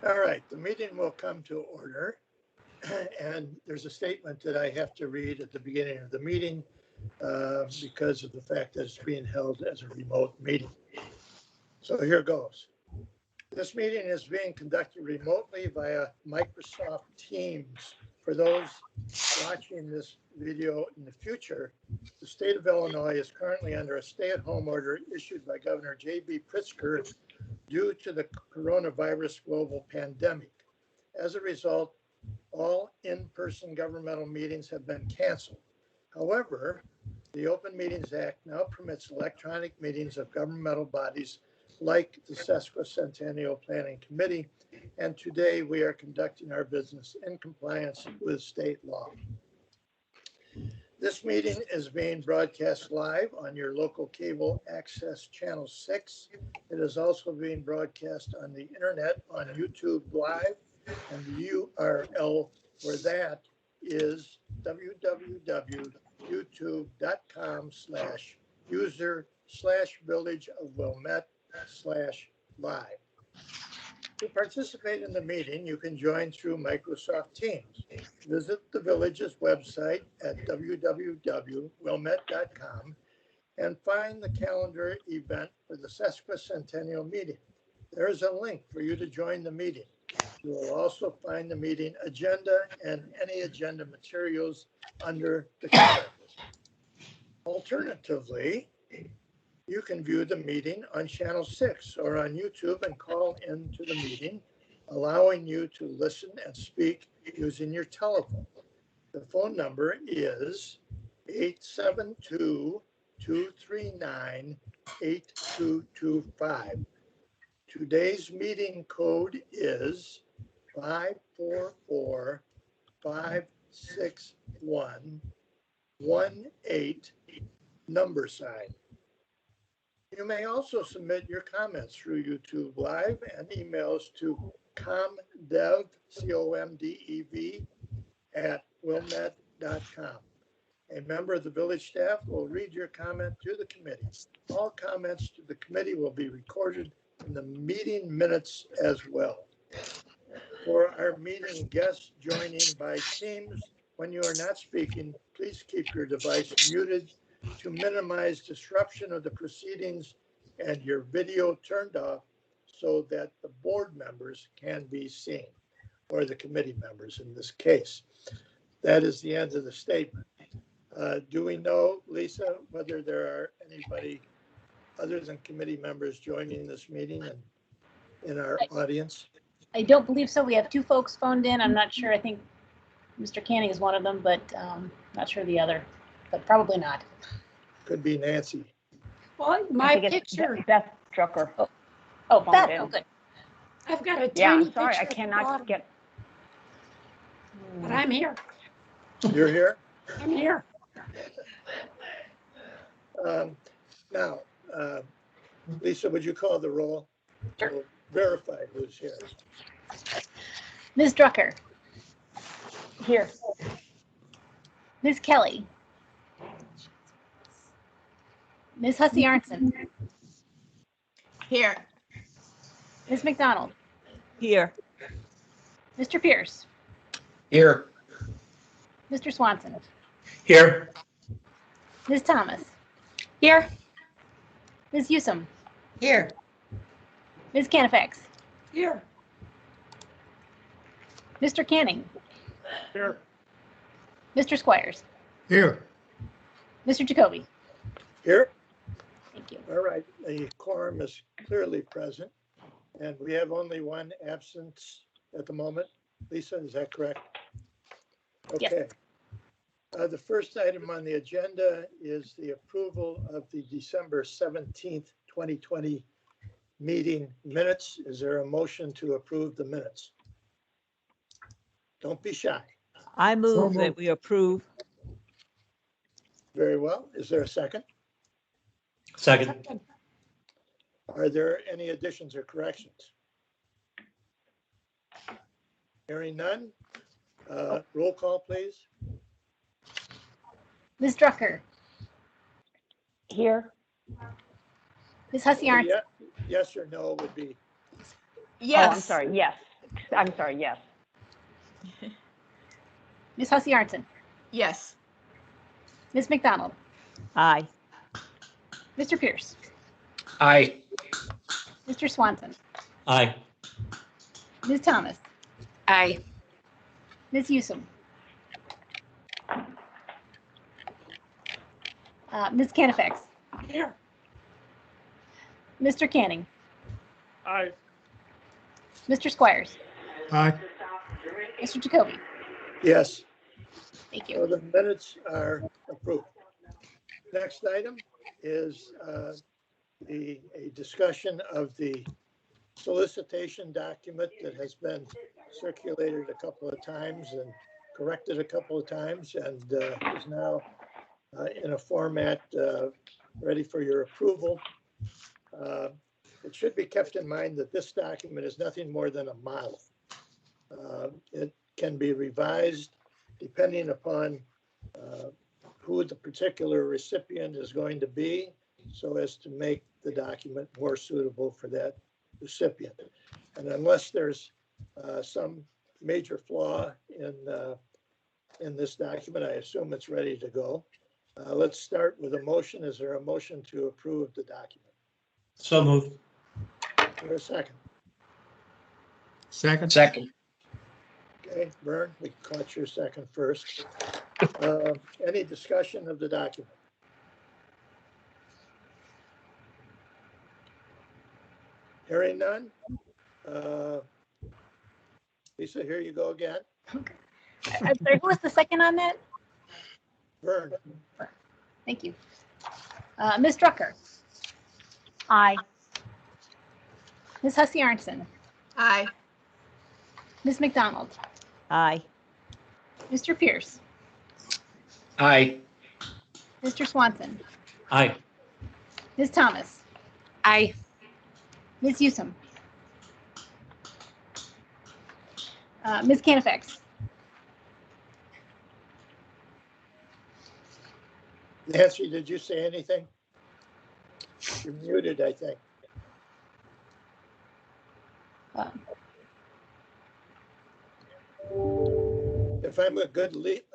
All right, the meeting will come to order. And there's a statement that I have to read at the beginning of the meeting because of the fact that it's being held as a remote meeting. So here goes. This meeting is being conducted remotely via Microsoft Teams. For those watching this video in the future, the state of Illinois is currently under a stay-at-home order issued by Governor J.B. Pritzker due to the coronavirus global pandemic. As a result, all in-person governmental meetings have been canceled. However, the Open Meetings Act now permits electronic meetings of governmental bodies like the Sesquicentennial Planning Committee, and today we are conducting our business in compliance with state law. This meeting is being broadcast live on your local cable access channel 6. It is also being broadcast on the internet on YouTube Live, and the URL for that is www.youtube.com/user/village-of-Wilmette/live. To participate in the meeting, you can join through Microsoft Teams. Visit the village's website at www.wilmette.com and find the calendar event for the Sesquicentennial meeting. There is a link for you to join the meeting. You will also find the meeting agenda and any agenda materials under the calendar. Alternatively, you can view the meeting on channel 6 or on YouTube and call into the meeting, allowing you to listen and speak using your telephone. The phone number is 872-239-8225. Today's meeting code is 544-561-18 #. You may also submit your comments through YouTube Live and emails to comdev, COMDEV, @wilmette.com. A member of the village staff will read your comment to the committee. All comments to the committee will be recorded in the meeting minutes as well. For our meeting guests joining by Teams, when you are not speaking, please keep your device muted to minimize disruption of the proceedings and your video turned off so that the board members can be seen, or the committee members in this case. That is the end of the statement. Do we know, Lisa, whether there are anybody other than committee members joining this meeting and in our audience? I don't believe so. We have 2 folks phoned in. I'm not sure. I think Mr. Canning is one of them, but not sure the other, but probably not. Could be Nancy. Well, my picture. Beth Drucker. Oh, Beth. Oh, good. I've got a tiny Yeah, sorry, I picture cannot get. But I'm here. You're here? I'm here. Now, Lisa, would you call the roll? Sure. We'll verify who's here. Ms. Drucker. Here. Ms. Kelly. Ms. Hussey Arnson. Here. Ms. McDonald. Here. Mr. Pierce. Here. Mr. Swanson. Here. Ms. Thomas. Here. Ms. Usum. Here. Ms. Canifax. Here. Mr. Canning. Here. Mr. Squires. Here. Mr. Jacoby. Here? Thank you. All right, the quorum is clearly present, and we have only one absence at the moment. Lisa, is that correct? Yes. Okay. The first item on the agenda is the approval of the December 17th, 2020 meeting minutes. Is there a motion to approve the minutes? Don't be shy. I move that we approve. Very well. Is there a second? Second. Are there any additions or corrections? Hearing none. Roll call, please. Ms. Drucker. Here. Ms. Hussey Arnson. Yes or no would be. Yes. Oh, I'm sorry. Yes. I'm sorry, yes. Ms. Hussey Arnson, Yes. Ms. McDonald, Aye. Mr. Pierce, Aye. Mr. Swanson, Aye. Ms. Thomas, Aye. Ms. Newsom, Ms. Canifax, Here. Mr. Canning, Aye. Mr. Squires, Aye. Mr. Jacoby. Yes, Thank so you. the minutes are approved. Next item is a discussion of the solicitation document that has been circulated a couple of times and corrected a couple of times and is now in a format ready for your approval. It should be kept in mind that this document is nothing more than a model. It can be revised depending upon who the particular recipient is going to be, so as to make the document more suitable for that recipient. And unless there's some major flaw in this document, I assume it's ready to go. Let's start with a motion. Is there a motion to approve the document? So moved. Is there a second? Second. Second. Okay, Vern, we caught your second first. Any discussion of the document? Hearing none? Lisa, here you go again. I'm sorry, who was the second on that? Vern, Thank you. Ms. Drucker, Aye. Ms. Hussey Arnson, Aye. Ms. McDonald, Aye. Mr. Pierce, Aye. Mr. Swanson, Aye. Ms. Thomas, Aye. Ms. Newsom, Ms. Canifax, Nancy, did you say anything? You're muted, I think. If I'm a good lip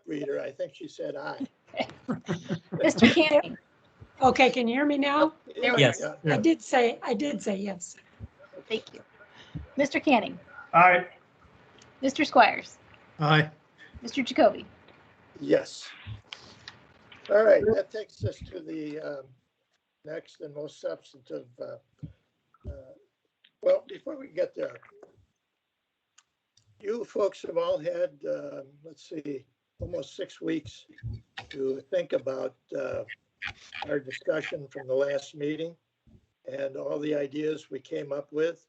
reader, I think she said aye. Mr. Canning. Okay, can you hear me now? There we Yes. go. I did say yes. Thank you. Mr. Canning, Aye. Mr. Squires, Aye. Mr. Jacoby. Yes. All right, that takes us to the next and most substantive. Well, before we get there, you folks have all had, let's see, almost 6 weeks to think about our discussion from the last meeting and all the ideas we came up with.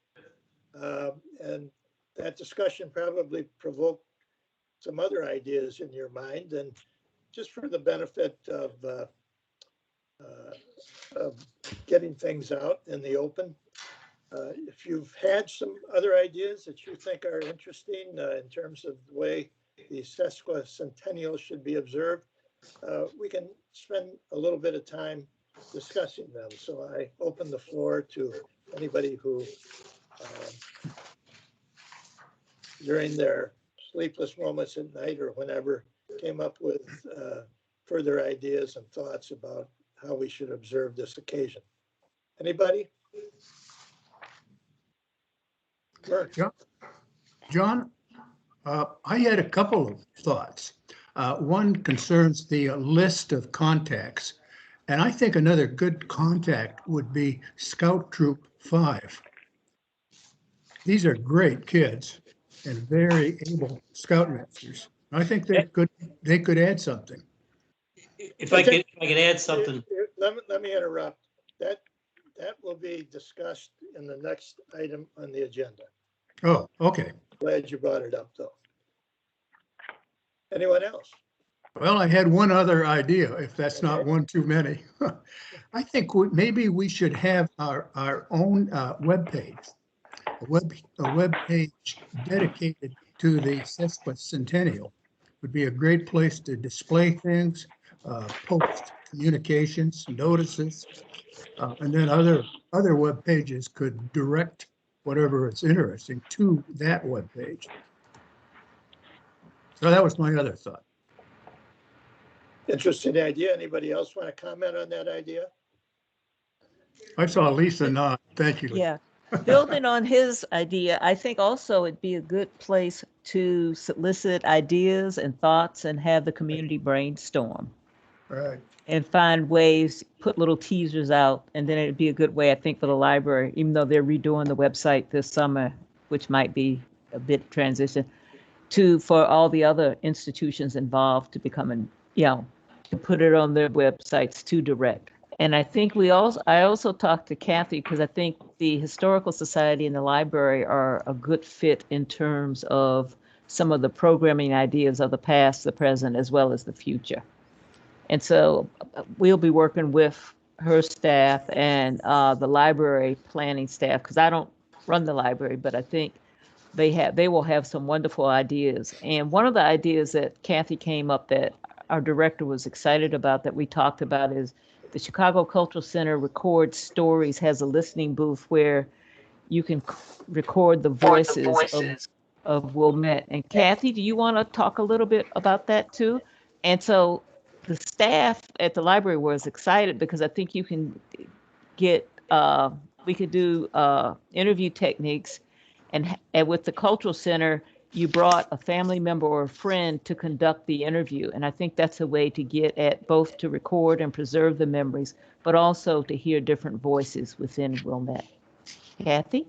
And that discussion probably provoked some other ideas in your mind. And just for the benefit of getting things out in the open, if you've had some other ideas that you think are interesting in terms of the way the Sesquicentennial should be observed, we can spend a little bit of time discussing them. So I open the floor to anybody who, during their sleepless moments at night or whenever, came up with further ideas and thoughts about how we should observe this occasion. Anybody? Vern? John, I had a couple of thoughts. One concerns the list of contacts, and I think another good contact would be Scout Troop 5. These are great kids and very able scoutmasters. I think they could add something. If I could add something. Let me interrupt. That will be discussed in the next item on the agenda. Oh, okay. Glad you brought it up, though. Anyone else? Well, I had one other idea, if that's not Okay. one too many. I think maybe we should have our own webpage, a web page dedicated to the Sesquicentennial. Would be a great place to display things, post communications, notices, and then other web pages could direct whatever is interesting to that webpage. So that was my other thought. Interesting idea. Anybody else want to comment on that idea? I saw Lisa nod. Thank you. Yeah. Building on his idea, I think also it'd be a good place to solicit ideas and thoughts and have the community brainstorm Right. and find ways, put little teasers out. And then it'd be a good way, I think, for the library, even though they're redoing the website this summer, which might be a bit transition, for all the other institutions involved to become, to put it on their websites to direct. And I think I also talked to Kathy because I think the Historical Society and the library are a good fit in terms of some of the programming ideas of the past, the present, as well as the future. And so we'll be working with her staff and the library planning staff, because I don't run the library, but I think they will have some wonderful ideas. And one of the ideas that Kathy came up that our director was excited about that we talked about is the Chicago Cultural Center records stories, has a listening booth where you can record the voices of Wilmette. And Kathy, do you want to talk a little bit about that too? And so the staff at the library was excited because I think you can get, we could do interview techniques, and with the Cultural Center, you brought a family member or a friend to conduct the interview. And I think that's a way to get at both to record and preserve the memories, but also to hear different voices within Wilmette. Kathy?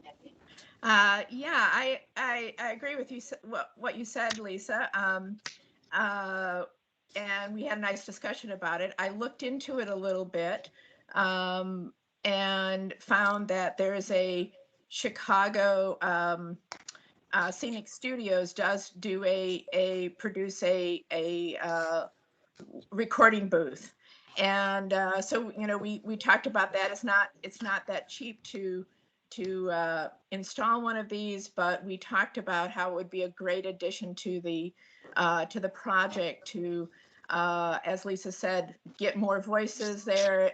Yeah, I agree with you, what you said, Lisa. And we had a nice discussion about it. I looked into it a little bit and found that there's a Chicago Scenic Studios does do produce a recording booth. And so, we talked about that. It's not that cheap to install one of these, but we talked about how it would be a great addition to the project to, as Lisa said, get more voices there,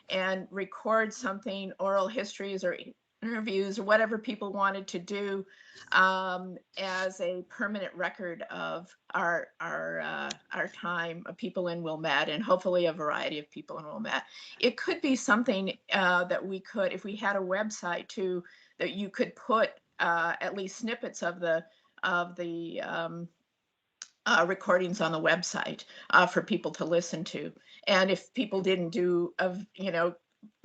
and record something, oral histories or interviews or whatever people wanted to do as a permanent record of our time of people in Wilmette, and hopefully a variety of people in Wilmette. It could be something that we could, if we had a website too, that you could put at least snippets of the recordings on the website for people to listen to. And if people didn't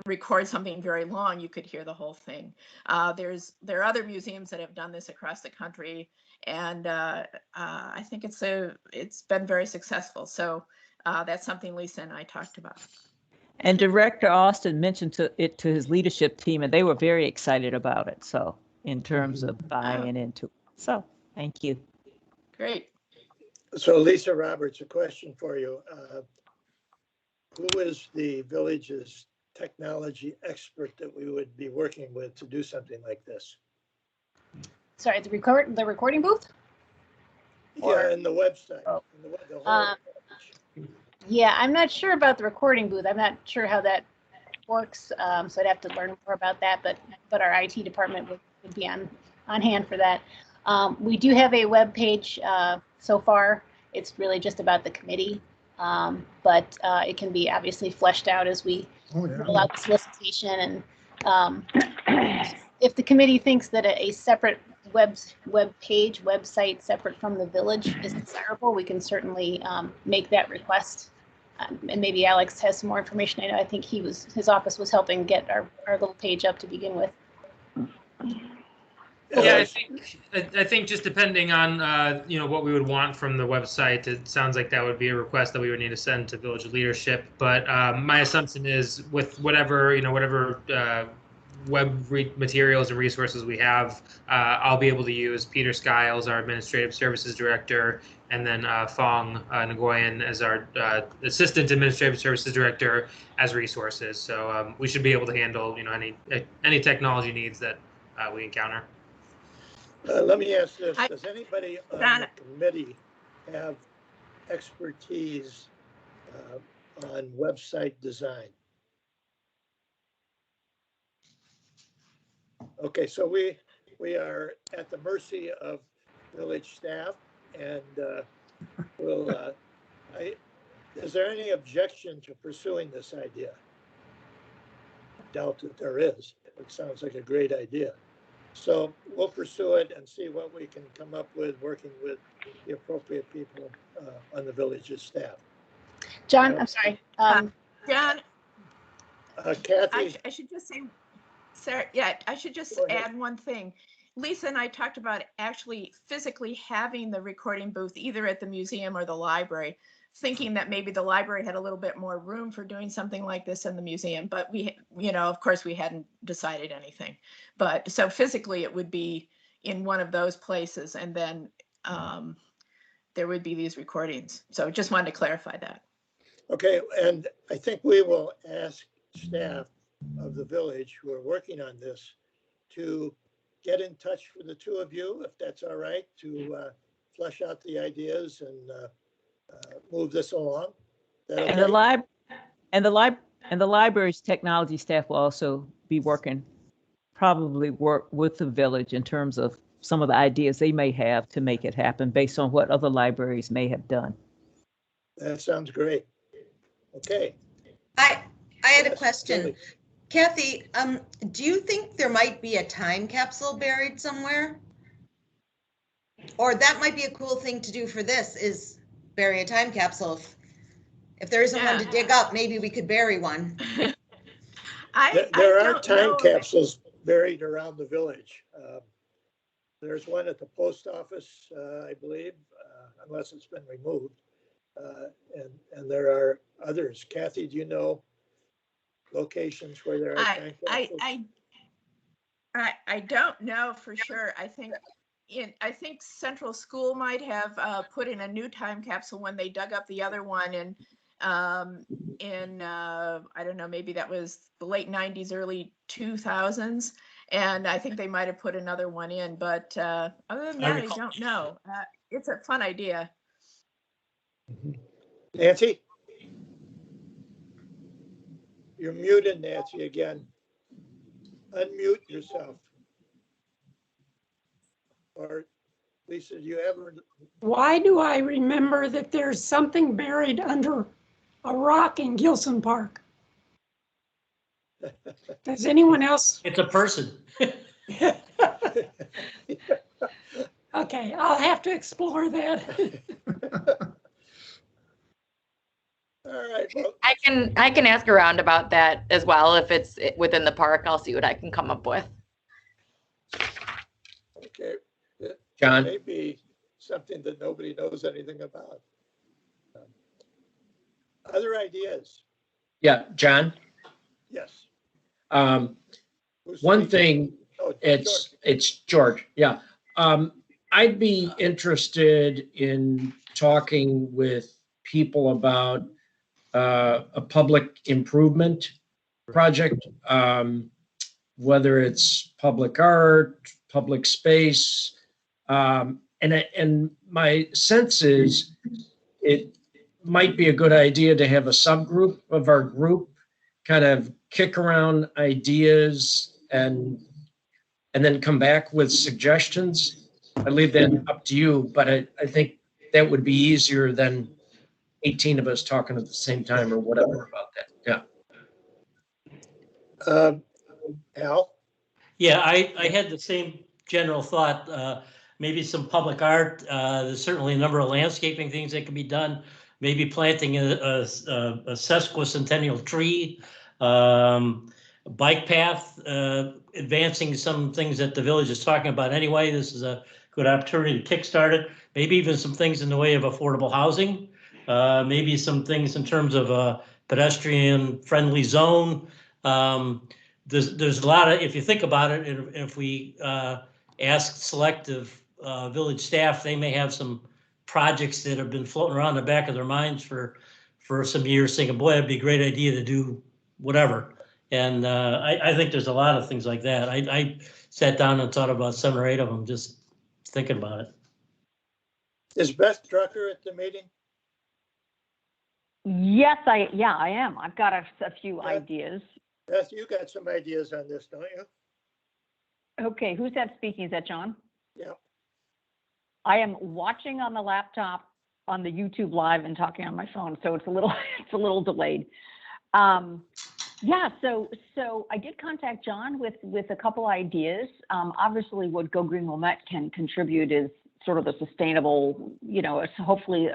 record something very long, you could hear the whole thing. There are other museums that have done this across the country, and I think it's been very successful. So that's something Lisa and I talked about. And Director Austin mentioned it to his leadership team, and they were very excited about it. So in terms of buying into it. So thank you. Great. So Lisa Roberts, a question for you. Who is the village's technology expert that we would be working with to do something like this? Sorry, the recording booth? Yeah, and the website. Oh. And the whole page. Yeah, I'm not sure about the recording booth. I'm not sure how that works, so I'd have to learn more about that. But our IT department would be on hand for that. We do have a web page so far. It's really just about the committee, but it can be obviously fleshed out as we roll out the solicitation. And if the committee thinks that a separate website separate from the village is desirable, we can certainly make that request. And maybe Alex has some more information. I think his office was helping get our little page up to begin with. Yeah, I think just depending on what we would want from the website, it sounds like that would be a request that we would need to send to village leadership. But my assumption is with whatever web materials and resources we have, I'll be able to use Peter Skiles, our Administrative Services Director, and then Fong Nguyen as our Assistant Administrative Services Director as resources. So we should be able to handle any technology needs that we encounter. Let me ask this. Does anybody on the committee have expertise on website design? Okay, so we are at the mercy of village staff, and we'll, is there any objection to pursuing this idea? Doubt that there is. It sounds like a great idea. So we'll pursue it and see what we can come up with, working with the appropriate people on the village's staff. John, I'm sorry. John, Kathy, I should just say, Sarah, yeah, I should just Go ahead. add one thing. Lisa and I talked about actually physically having the recording booth either at the museum or the library, thinking that maybe the library had a little bit more room for doing something like this in the museum, but we, you know, of course we hadn't decided anything. But so physically it would be in one of those places, and then there would be these recordings. So just wanted to clarify that. okay, and I think we will ask staff of the village who are working on this to get in touch with the two of you, if that's all right, to flesh out the ideas and move this along. Is that And the okay? and the library's technology staff will also be probably work with the village in terms of some of the ideas they may have to make it happen based on what other libraries may have done. That sounds great. Okay. I had a Yes, question. Julie. Kathy, do you think there might be a time capsule buried somewhere? Or that might be a cool thing to do for this, is bury a time capsule. If there isn't one to dig up, maybe we could bury one. There are don't time know. capsules buried around the village. There's one at the post office, I believe, unless it's been removed. And there are others. Kathy, do you know locations where there are time capsules? I don't know for sure. I think Central School might have put in a new time capsule when they dug up the other one, and I don't know, maybe that was the late 90s, early 2000s, and I think they might have put another one in, but other than that, I don't know. It's a fun idea. Nancy? You're muted, Nancy, again. Unmute yourself. Or Lisa, do you ever? Why do I remember that there's something buried under a rock in Gilson Park? Does anyone else? It's a person. Okay, I'll have to explore that. All right. Well, I can ask around about that as well. If it's within the park, I'll see what I can come up with. okay. John? Maybe something that nobody knows anything about. Other ideas? Yeah, John, Yes. Who's one speaking? thing, Oh, it's George, yeah. I'd be interested in talking with people about a public improvement project, whether it's public art, public space. And my sense is it might be a good idea to have a subgroup of our group kind of kick around ideas and then come back with suggestions. I leave that up to you, but I think that would be easier than 18 of us talking at the same time or whatever about that. Yeah. Al? Yeah, I had the same general thought. Maybe some public art. There's certainly a number of landscaping things that can be done. Maybe planting a sesquicentennial tree, a bike path, advancing some things that the village is talking about anyway. This is a good opportunity to kickstart it. Maybe even some things in the way of affordable housing. Maybe some things in terms of a pedestrian-friendly zone. There's a lot of, if you think about it, if we ask selective village staff, they may have some projects that have been floating around the back of their minds for some years, thinking, boy, it'd be a great idea to do whatever. And I think there's a lot of things like that. I sat down and thought about 7 or 8 of them, just thinking about it. Is Beth Drucker at the meeting? Yes, I am. I've got a few Yeah. ideas. Beth, you got some ideas on this, don't you? Okay, who's that speaking? Is that John? Yeah. I am watching on the laptop on the YouTube live and talking on my phone, so it's a little it's a little delayed. Yeah, so I did contact John with a couple ideas. Obviously, what Go Green Wilmette can contribute is sort of a sustainable, hopefully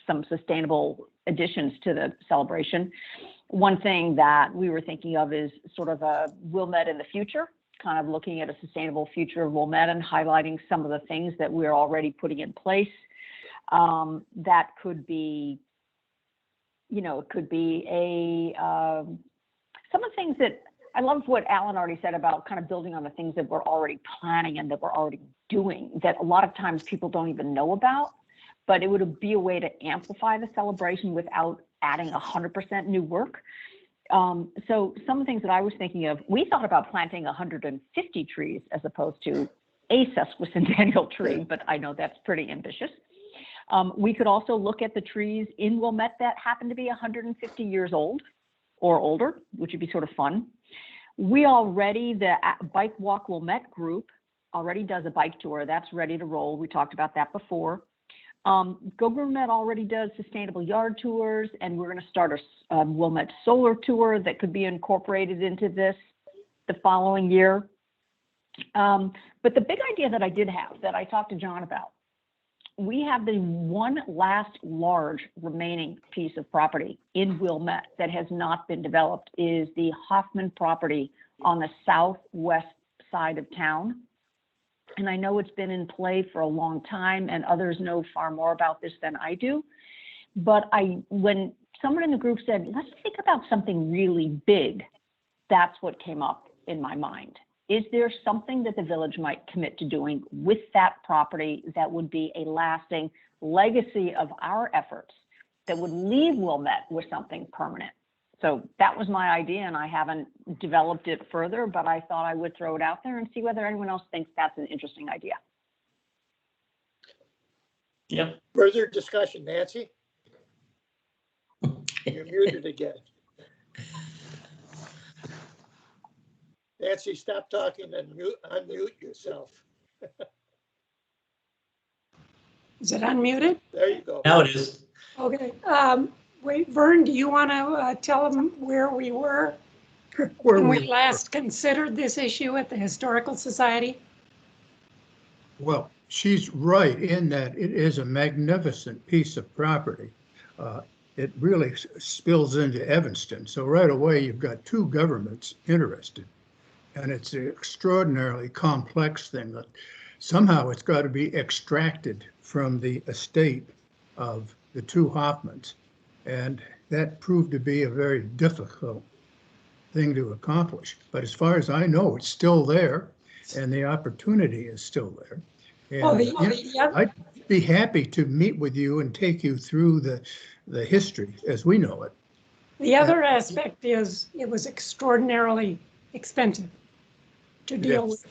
some sustainable additions to the celebration. One thing that we were thinking of is sort of a Wilmette in the future, kind of looking at a sustainable future of Wilmette and highlighting some of the things that we're already putting in place. That could be, it could be some of the things that I love what Alan already said about kind of building on the things that we're already planning and that we're already doing that a lot of times people don't even know about, but it would be a way to amplify the celebration without adding 100% new work. So some of the things that I was thinking of, we thought about planting 150 trees as opposed to a sesquicentennial tree, but I know that's pretty ambitious. We could also look at the trees in Wilmette that happen to be 150 years old or older, which would be sort of fun. We already, the Bike Walk Wilmette group already does a bike tour. That's ready to roll. We talked about that before. Go Wilmette already does sustainable yard tours, and we're going to start a Wilmette solar tour that could be incorporated into this the following year. But the big idea that I did have that I talked to John about, we have the one last large remaining piece of property in Wilmette that has not been developed is the Hoffman Property on the southwest side of town. And I know it's been in play for a long time and others know far more about this than I do. But when someone in the group said, let's think about something really big, that's what came up in my mind. Is there something that the village might commit to doing with that property that would be a lasting legacy of our efforts that would leave Wilmette with something permanent? So that was my idea, and I haven't developed it further, but I thought I would throw it out there and see whether anyone else thinks that's an interesting idea. Yep. Further discussion, Nancy? You're muted again. Nancy, stop talking and unmute yourself. Is it unmuted? There you go. Now it is. Okay. Wait, Vern, do you want to tell them where we were Where when we we last considered this issue at the Historical Society? Well, she's right in that it is a magnificent piece of property. It really spills into Evanston. So right away, you've got two governments interested. And it's an extraordinarily complex thing that somehow it's got to be extracted from the estate of the two Hoffmans. And that proved to be a very difficult thing to accomplish. But as far as I know, it's still there and the opportunity is still there. And I'd be happy to meet with you and take you through the history as we know it. The other aspect is it was extraordinarily expensive to deal with.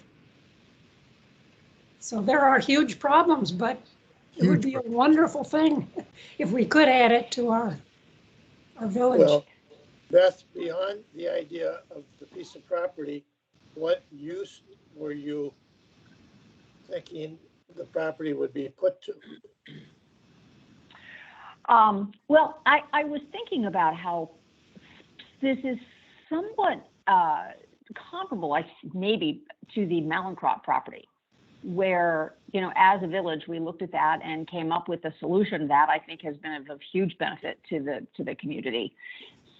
So there are huge problems, but it would be a wonderful thing if we could add it to our village. Well, Beth, beyond the idea of the piece of property, what use were you thinking the property would be put to? Well, I was thinking about how this is somewhat comparable, maybe, to the Malincrop property, where, as a village, we looked at that and came up with a solution that I think has been of huge benefit to the community.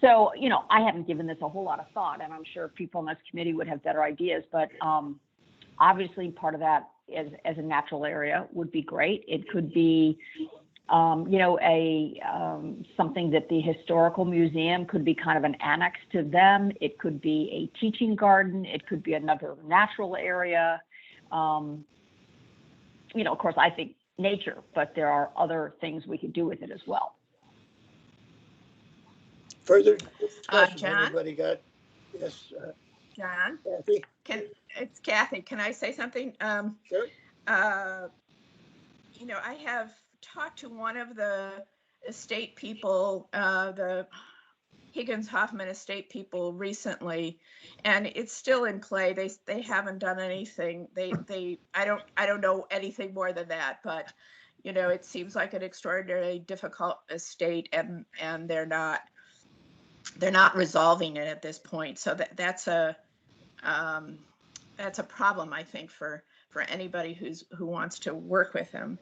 So, I haven't given this a whole lot of thought, and I'm sure people on this committee would have better ideas, but obviously part of that as a natural area would be great. It could be something that the historical museum could be kind of an annex to them. It could be a teaching garden. It could be another natural area. Of course, I think nature, but there are other things we could do with it as well. Further discussion, John? anybody got? Yes, John, Kathy? it's Kathy. Can I say something? Sure. I have talked to one of the estate people, Higgins Hoffman estate people recently, and it's still in play. They haven't done anything. I don't know anything more than that, but you know, it seems like an extraordinarily difficult estate, and they're not resolving it at this point. So that's a problem, I think, for anybody who wants to work with them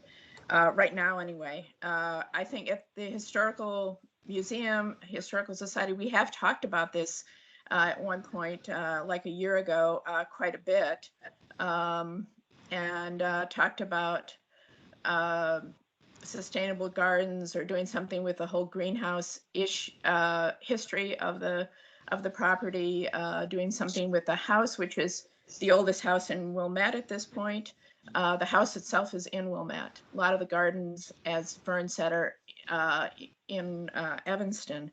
right now. Anyway, I think at the Historical Museum, Historical Society, we have talked about this at one point, like a year ago, quite a bit, and talked about sustainable gardens or doing something with the whole greenhouse-ish history of the property, doing something with the house, which is the oldest house in Wilmette at this point. The house itself is in Wilmette. A lot of the gardens, as Vern said, are in Evanston.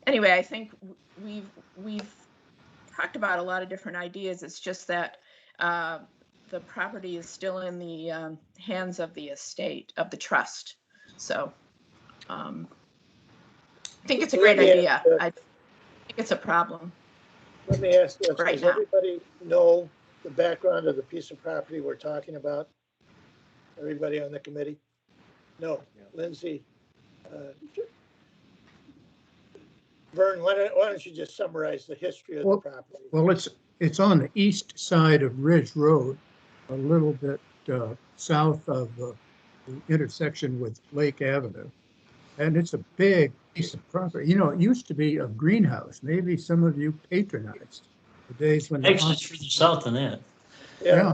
Anyway, I think we've talked about a lot of different ideas. It's just that the property is still in the hands of the estate, of the trust. So I think it's a great idea. I think it's a problem. Let me ask you, Right does now. everybody know the background of the piece of property we're talking about? Everybody on the committee? No. Lindsay? Vern, why don't you just summarize the history of the property? Well, it's on the east side of Ridge Road, a little bit south of the intersection with Lake Avenue. And it's a big piece of property. You know, it used to be a greenhouse. Maybe some of you patronized the days when. Actually, it's further south than that. Yeah,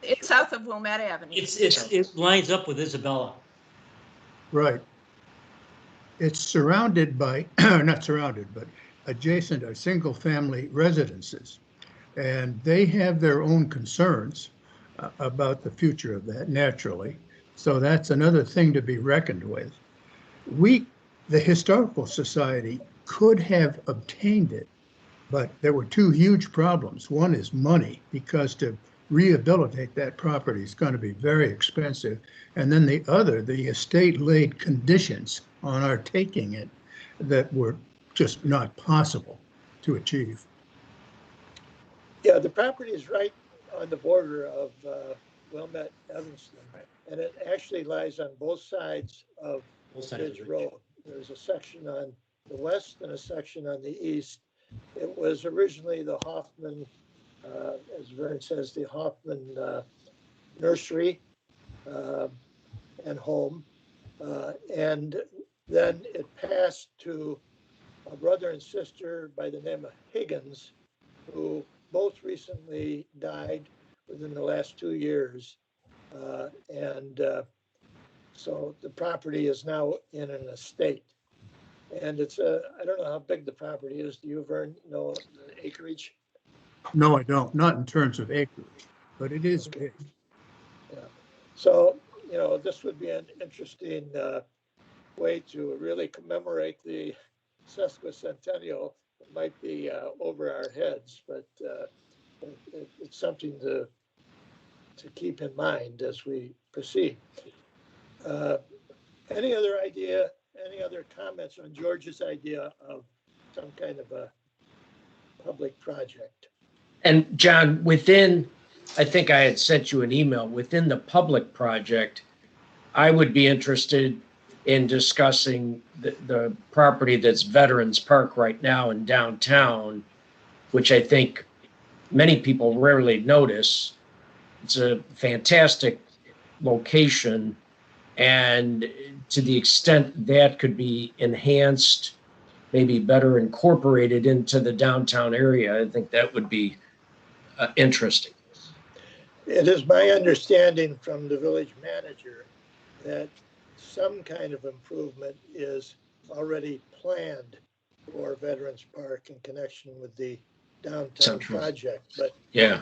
It's south of Wilmette Avenue. It lines up with Isabella. Right. It's surrounded by, not surrounded, but adjacent are single-family residences. And they have their own concerns about the future of that, naturally. So that's another thing to be reckoned with. The Historical Society could have obtained it, but there were two huge problems. One is money, because to rehabilitate that property is going to be very expensive. And then the other, the estate laid conditions on our taking it that were just not possible to achieve. Yeah, the property is right on the border of Wilmette, Evanston, and it actually lies on both sides of Ridge Road. There's a section on the west and a section on the east. It was originally the Hoffman, as Vern says, the Hoffman nursery and home. And then it passed to a brother and sister by the name of Higgins, who both recently died within the last 2 years. So the property is now in an estate. And it's I don't know how big the property is. Do you, Vern, know the acreage? No, I don't. Not in terms of acreage, but it is big. Yeah. So, you know, this would be an interesting way to really commemorate the Sesquicentennial. It might be over our heads, but it's something to keep in mind as we proceed. Any other idea, any other comments on George's idea of some kind of a public project? And John, I think I had sent you an email, within the public project, I would be interested in discussing the property that's Veterans Park right now in downtown, which I think many people rarely notice. It's a fantastic location. And to the extent that could be enhanced, maybe better incorporated into the downtown area, I think that would be interesting. It is my understanding from the village manager that some kind of improvement is already planned for Veterans Park in connection with the downtown project. But yeah,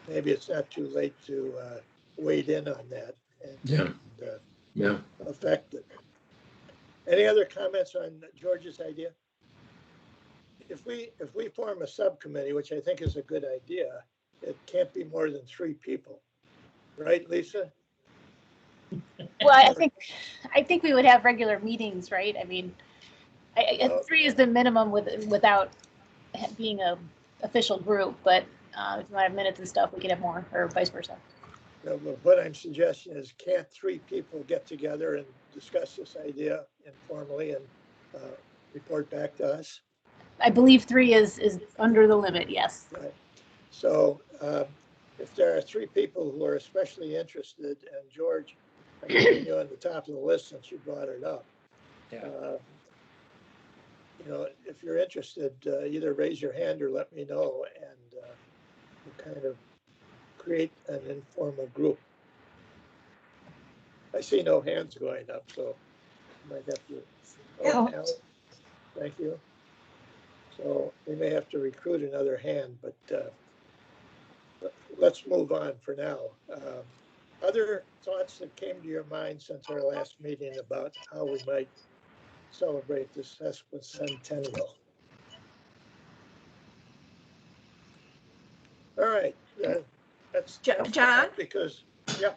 maybe it's not too late to wade in on that and affect it. Any other comments on George's idea? If we form a subcommittee, which I think is a good idea, it can't be more than 3 people, right, Lisa? Well, I think we would have regular meetings, right? I mean, Three is the minimum without being a official group, but if you want to have minutes and stuff, we could have more, or vice versa. No, but what I'm suggesting is, can't three people get together and discuss this idea informally and report back to us? I believe three is under the limit, yes. Right. So if there are three people who are especially interested, and George, I'm putting you on the top of the list since you brought it up. Yeah. You know, if you're interested, either raise your hand or let me know, and we'll kind of create an informal group. I see no hands going up, so I might have to. Oh. Al, thank you. So we may have to recruit another hand, but let's move on for now. Other thoughts that came to your mind since our last meeting about how we might celebrate the Sesquicentennial? All right, that's John? because, yeah.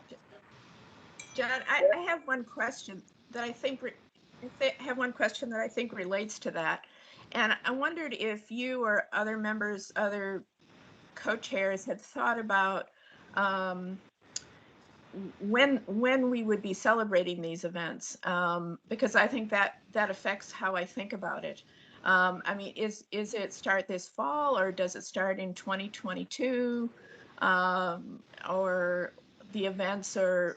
John, I have one question that I think relates to that. And I wondered if you or other members, other co-chairs had thought about when we would be celebrating these events, because I think that affects how I think about it. I mean, is it start this fall, or does it start in 2022, or the events, or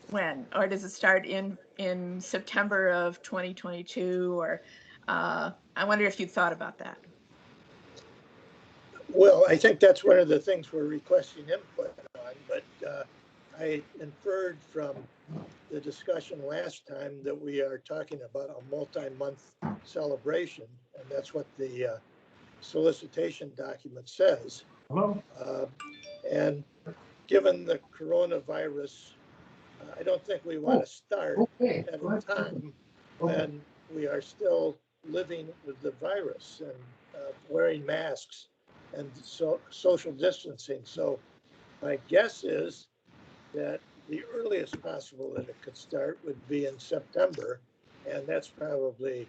when, or does it start in September of 2022, or I wonder if you thought about that. Well, I think that's one of the things we're requesting input on, but I inferred from the discussion last time that we are talking about a multi-month celebration, and that's what the solicitation document says. Hello? And given the coronavirus, I don't think we want to start at a time when we are still living with the virus and wearing masks and social distancing. So my guess is that the earliest possible that it could start would be in September, and that's probably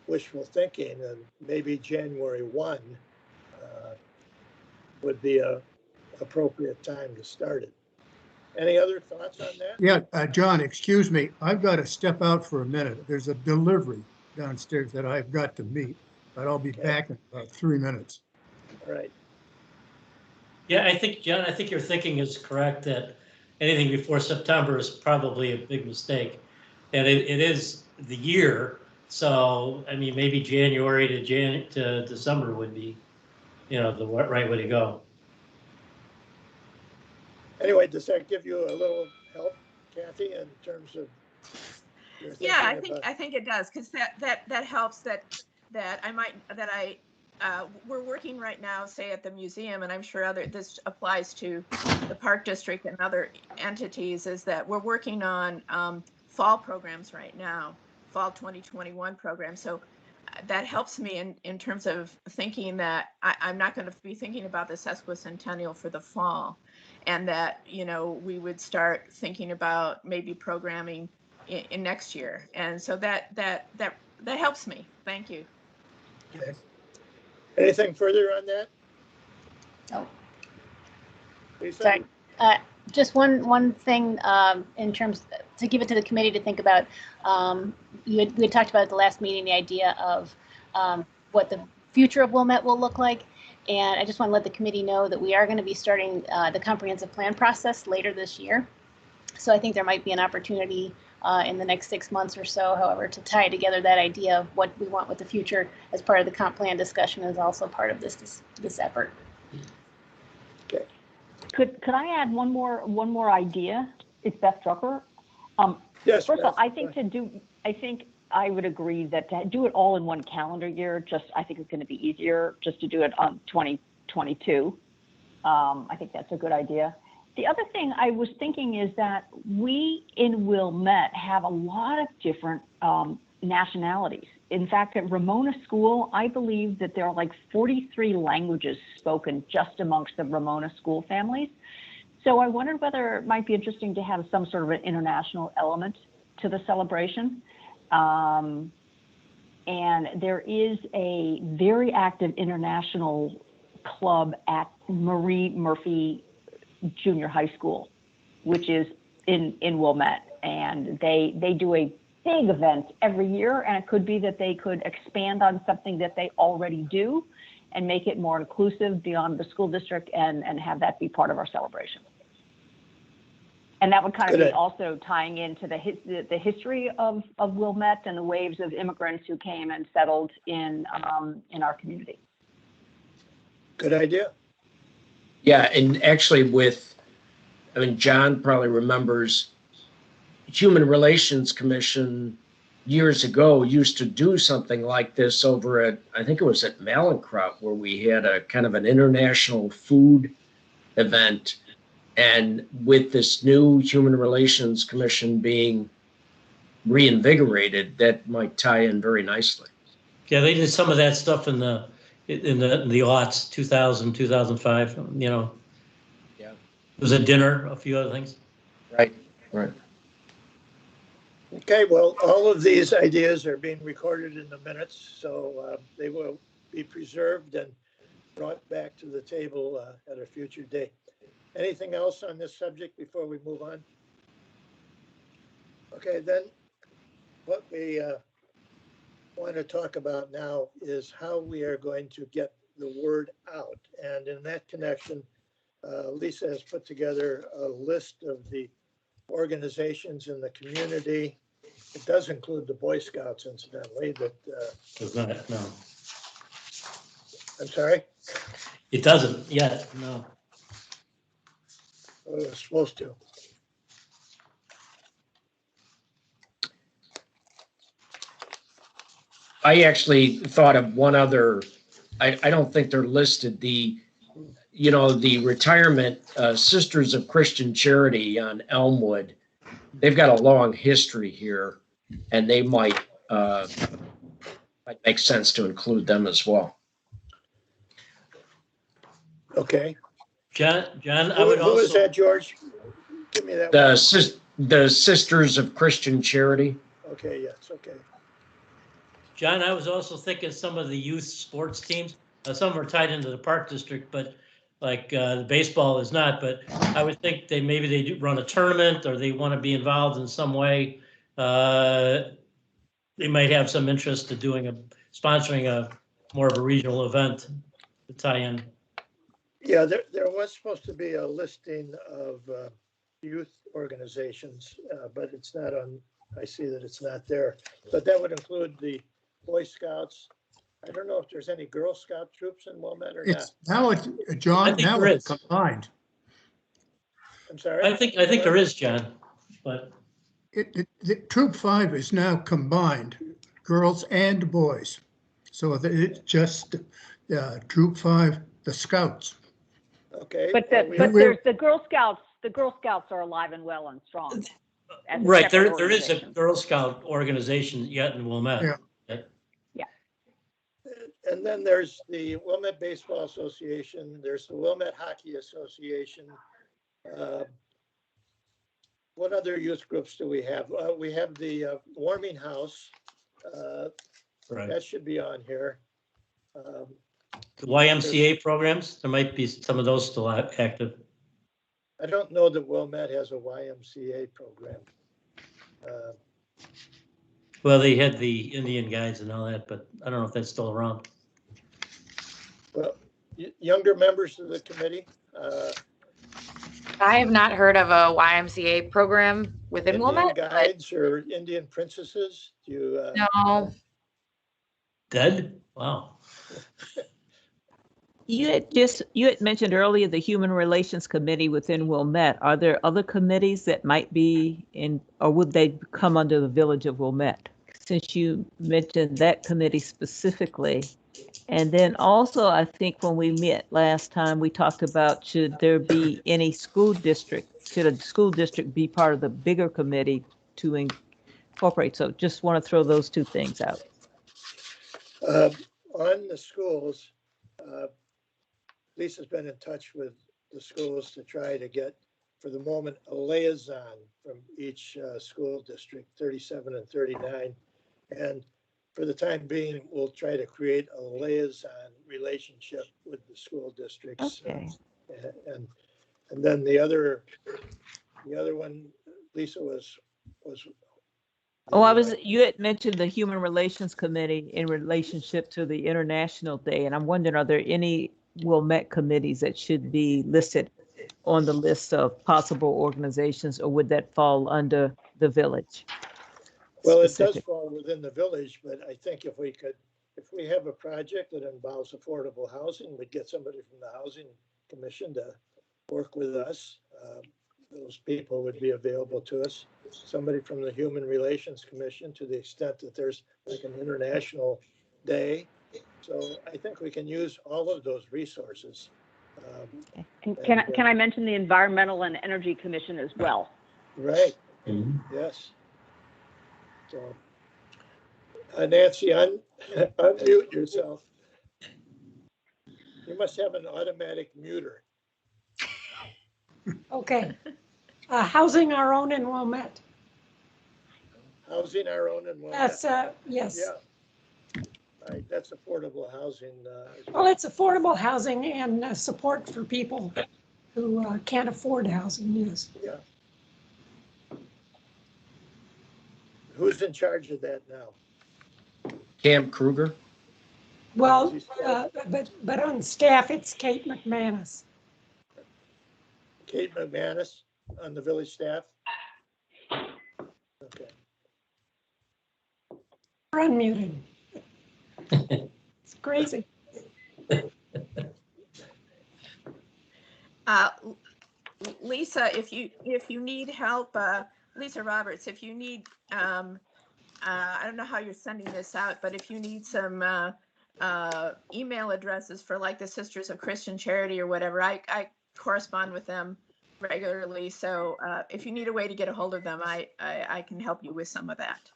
wishful thinking, and maybe January 1 would be a appropriate time to start it. Any other thoughts on that? Yeah, John, excuse me. I've got to step out for a minute. There's a delivery downstairs that I've got to meet, but I'll be back in about 3 minutes. All right. Yeah, I think, John, I think your thinking is correct that anything before September is probably a big mistake. And it is the year. So, I mean, maybe January to December would be, you know, the right way to go. Anyway, does that give you a little help, Kathy, in terms of your thinking? Yeah, I think it does, because that helps. We're working right now, say at the museum, and I'm sure this applies to the Park District and other entities, is that we're working on fall programs right now, fall 2021 programs. So that helps me in terms of thinking that I'm not going to be thinking about the Sesquicentennial for the fall, and that, you know, we would start thinking about maybe programming in next year. And so that helps me. Thank you. Okay. Anything further on that? No. Lisa? Sorry. Just one thing in terms to give it to the committee to think about. We had talked about at the last meeting the idea of what the future of Wilmette will look like. And I just want to let the committee know that we are going to be starting the comprehensive plan process later this year. So I think there might be an opportunity in the next 6 months or so, however, to tie together that idea of what we want with the future as part of the comp plan discussion is also part of this effort. Okay. Could I add one more idea? It's Beth Drucker. Yes. First of all, Beth, I think I would agree that to do it all in one calendar year, I think it's going to be easier just to do it on 2022. I think that's a good idea. The other thing I was thinking is that we in Wilmette have a lot of different nationalities. In fact, at Ramona School, I believe that there are like 43 languages spoken just amongst the Ramona School families. So I wondered whether it might be interesting to have some sort of an international element to the celebration. And there is a very active international club at Marie Murphy Junior High School, which is in Wilmette. And they do a big event every year. And it could be that they could expand on something that they already do and make it more inclusive beyond the school district and have that be part of our celebration. And that would kind of be also tying into the history of Wilmette and the waves of immigrants who came and settled in our community. Good idea. Yeah, and actually John probably remembers Human Relations Commission years ago used to do something like this over at, I think it was at Malincrop, where we had a kind of an international food event. And with this new Human Relations Commission being reinvigorated, that might tie in very nicely. Yeah, they did some of that stuff in the aughts, 2000, 2005, you know. Yeah. It was a dinner, a few other things. Right. Okay, well, all of these ideas are being recorded in the minutes, so they will be preserved and brought back to the table at a future date. Anything else on this subject before we move on? Okay, then what we want to talk about now is how we are going to get the word out. And in that connection, Lisa has put together a list of the organizations in the community. It does include the Boy Scouts, incidentally, but Does not, no. I'm sorry? It doesn't yet, no. Oh, it's supposed to. I actually thought of one other, I don't think they're listed, the retirement Sisters of Christian Charity on Elmwood. They've got a long history here, and they might make sense to include them as well. Okay. John, I would Who is also, that, George? Give me that one. The Sisters of Christian Charity. Okay, yes, okay. John, I was also thinking some of the youth sports teams. Some are tied into the park district, but like the baseball is not. But I would think maybe they do run a tournament or they want to be involved in some way. They might have some interest in sponsoring more of a regional event to tie in. Yeah, there was supposed to be a listing of youth organizations, but it's not on, I see that it's not there. But that would include the Boy Scouts. I don't know if there's any Girl Scout troops in Wilmette or not. Now John, now it's combined. I'm sorry? I think there is, John, but. The Troop 5 is now combined, girls and boys. So it's just Troop 5, the Scouts. Okay. But there's the Girl Scouts. The Girl Scouts are alive and well and strong. Right, there is a Girl Scout organization yet in Wilmette. Yeah. And then there's the Wilmette Baseball Association. There's the Wilmette Hockey Association. What other youth groups do we have? We have the Warming House. Right. That should be on here. The YMCA programs, there might be some of those still active. I don't know that Wilmette has a YMCA program. Well, they had the Indian guides and all that, but I don't know if that's still around. Well, younger members of the committee. I have not heard of a YMCA program within Indian Wilmette. guides or Indian princesses? Do you? No. Dead? Wow. You had mentioned earlier the Human Relations Committee within Wilmette. Are there other committees that might be in, or would they come under the Village of Wilmette? Since you mentioned that committee specifically. And then also, I think when we met last time, we talked about should there be any school district, should a school district be part of the bigger committee to incorporate? So just want to throw those two things out. On the schools, Lisa's been in touch with the schools to try to get, for the moment, a liaison from each school district, 37 and 39. And for the time being, we'll try to create a liaison relationship with the school districts. Okay. And then the other one, Lisa was. Oh, you had mentioned the Human Relations Committee in relationship to the International Day, and I'm wondering, are there any Wilmette committees that should be listed on the list of possible organizations, or would that fall under the village? Well, it does fall within the village, but I think if we have a project that involves affordable housing, we'd get somebody from the Housing Commission to work with us. Those people would be available to us. Somebody from the Human Relations Commission, to the extent that there's like an international day. So I think we can use all of those resources. And can I mention the Environmental and Energy Commission as well? Right. Yes. So, Nancy, unmute yourself. You must have an automatic muter. Okay. Housing our own in Wilmette. Housing our own in Wilmette. That's, yes. Yeah. Right. That's affordable housing. Well, it's affordable housing and support for people who can't afford housing, yes. Yeah. Who's in charge of that now? Camp Kruger. Well, but on staff, it's Kate McManus. Kate McManus on the village staff? Okay. We're unmuted. It's crazy. Lisa, if you need help, Lisa Roberts, if you need, I don't know how you're sending this out, but if you need some email addresses for like the Sisters of Christian Charity or whatever, I correspond with them regularly. So if you need a way to get a hold of them, I can help you with some of that.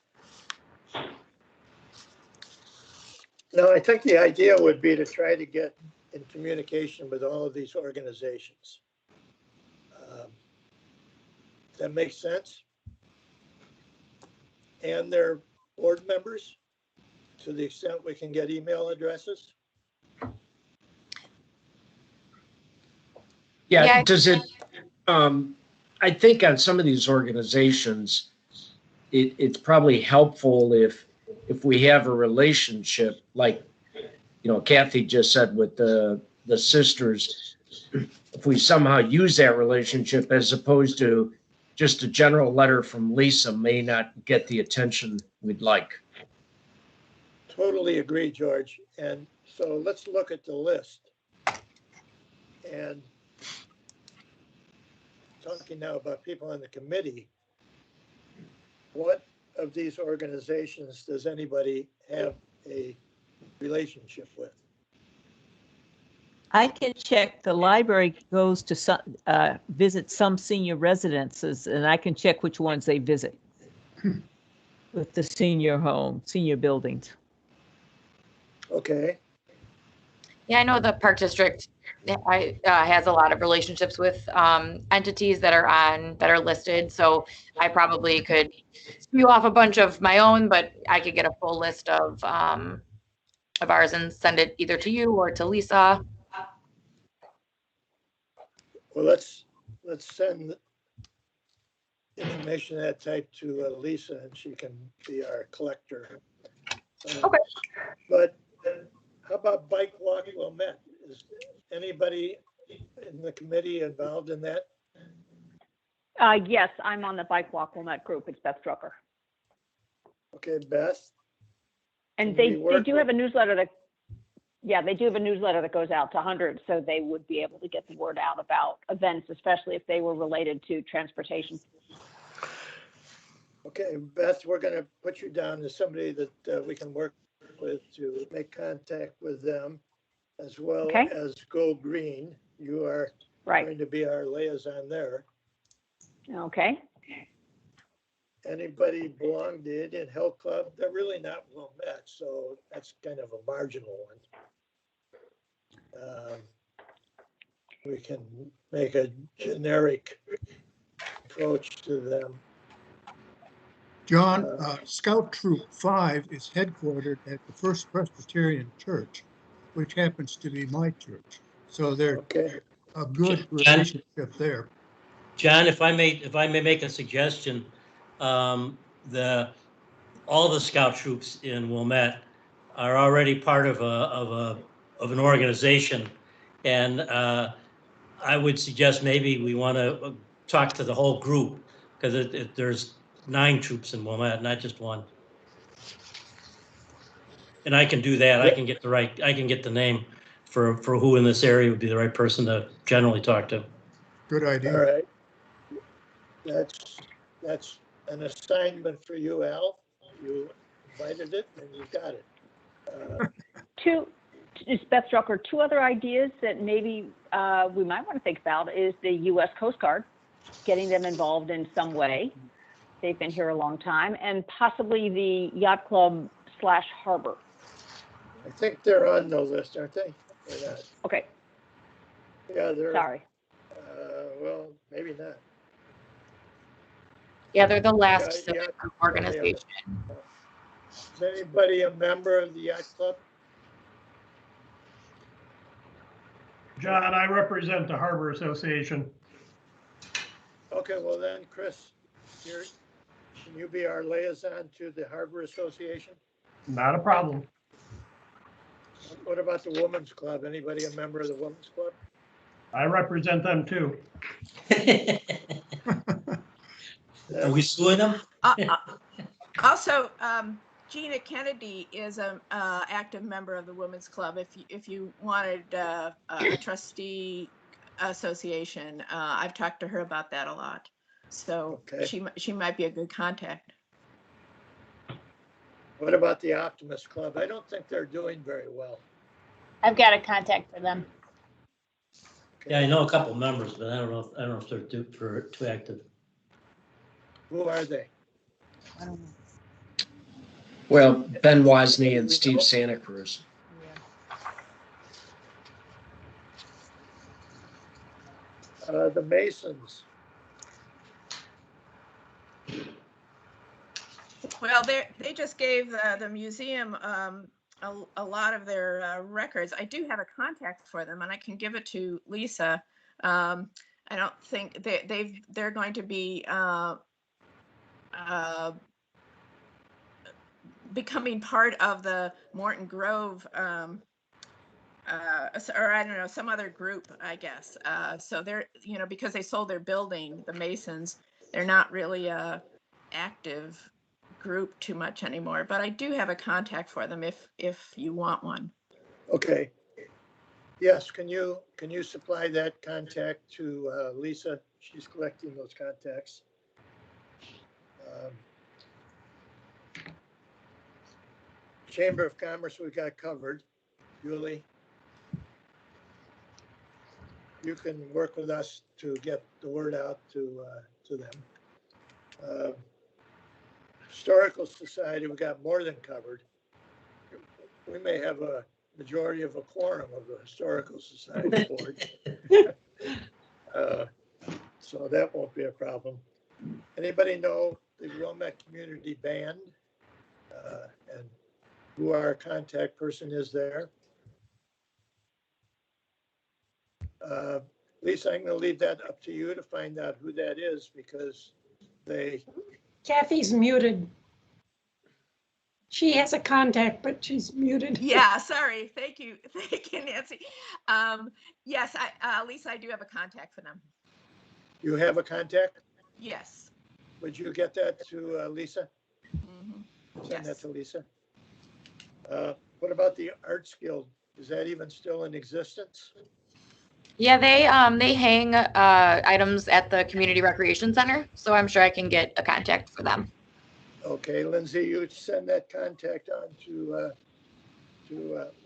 No, I think the idea would be to try to get in communication with all of these organizations. Does that make sense? And their board members, to the extent we can get email addresses. Yeah, does it, I think on some of these organizations, it's probably helpful if we have a relationship, like, Kathy just said with the sisters, if we somehow use that relationship as opposed to just a general letter from Lisa may not get the attention we'd like. Totally agree, George. And so let's look at the list. And talking now about people on the committee, what of these organizations does anybody have a relationship with? I can check. The library goes to some, visit some senior residences, and I can check which ones they visit with the senior buildings. Okay. Yeah, I know the Park District has a lot of relationships with entities that are listed. So I probably could spew off a bunch of my own, but I could get a full list of ours and send it either to you or to Lisa. Well, let's send information of that type to Lisa, and she can be our collector. Okay. But how about Bike Walk Wilmette? Is anybody in the committee involved in that? Yes, I'm on the Bike Walk Wilmette group. It's Beth Drucker. Okay, Beth. And they do have a newsletter that, they do have a newsletter that goes out to hundreds, so they would be able to get the word out about events, especially if they were related to transportation. Okay, Beth, we're going to put you down as somebody that we can work with to make contact with them, as well as Go Green. You are going to be our liaison there. Okay. Anybody belong to the Indian Health Club? They're really not Wilmette, so that's kind of a marginal one. We can make a generic approach to them. John, Scout Troop 5 is headquartered at the First Presbyterian Church, which happens to be my church. So there's Okay, a good John? relationship there. John, if I may make a suggestion, all the scout troops in Wilmette are already part of an organization. And I would suggest maybe we want to talk to the whole group, because there's 9 troops in Wilmette, not just one. And I can do that. I can get the name for who in this area would be the right person to generally talk to. Good all idea. right. That's an assignment for you, Al. You invited it and you got it. Beth Strucker, 2 other ideas that maybe we might want to think about is the U.S. Coast Guard, getting them involved in some way. They've been here a long time, and possibly the Yacht Club / Harbor. I think they're on the list, aren't they? Or not? Okay, Yeah, they're. sorry. Well, maybe not. Yeah, they're the last Yeah, civic yeah. organization. Is anybody a member of the Yacht Club? John, I represent the Harbor Association. Okay, well then, Chris, can you be our liaison to the Harbor Association? Not a problem. What about the Women's Club? Anybody a member of the Women's Club? I represent them too. Are we suing them? Also, Gina Kennedy is an active member of the Women's Club. If you wanted a trustee association, I've talked to her about that a lot. So Okay. she might be a good contact. What about the Optimist Club? I don't think they're doing very well. I've got a contact for them. Yeah, I know a couple members, but I don't know if they're too active. Who are they? I don't know. Well, Ben Wozni and Steve Santa Cruz. The Masons. Well, they just gave the museum a lot of their records. I do have a contact for them, and I can give it to Lisa. I don't think they're going to be becoming part of the Morton Grove, or I don't know, some other group, I guess. So they're, because they sold their building, the Masons, they're not really a active group too much anymore. But I do have a contact for them if you want one. Okay. Yes, can you supply that contact to Lisa? She's collecting those contacts. Chamber of Commerce, we got covered. Julie, you can work with us to get the word out to them. Historical Society, we got more than covered. We may have a majority of a quorum of the Historical Society board. So that won't be a problem. Anybody know the Wilmette Community Band and who our contact person is there? Lisa, I'm going to leave that up to you to find out who that is, because Kathy's muted. She has a contact, but she's muted. Yeah, sorry. Thank you, Nancy. Yes, Lisa, I do have a contact for them. You have a contact? Yes. Would you get that to Lisa? Mm-hmm. Send that to Lisa. What about the Arts Guild? Is that even still in existence? Yeah, they hang items at the community recreation center, so I'm sure I can get a contact for them. Okay, Lindsay, you send that contact on to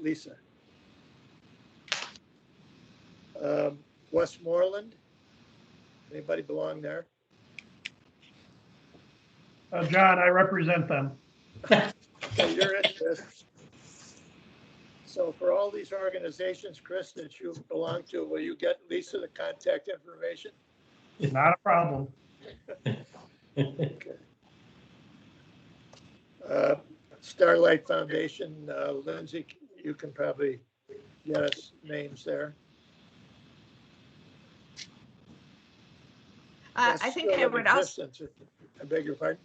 Lisa. Westmoreland, anybody belong there? John, I represent them. Okay, you're in this. So for all these organizations, Chris, that you belong to, will you get Lisa the contact information? Not a problem. Okay. Starlight Foundation, Lindsay, you can probably get us names there. I That's think still I in would also, existence. I beg your pardon?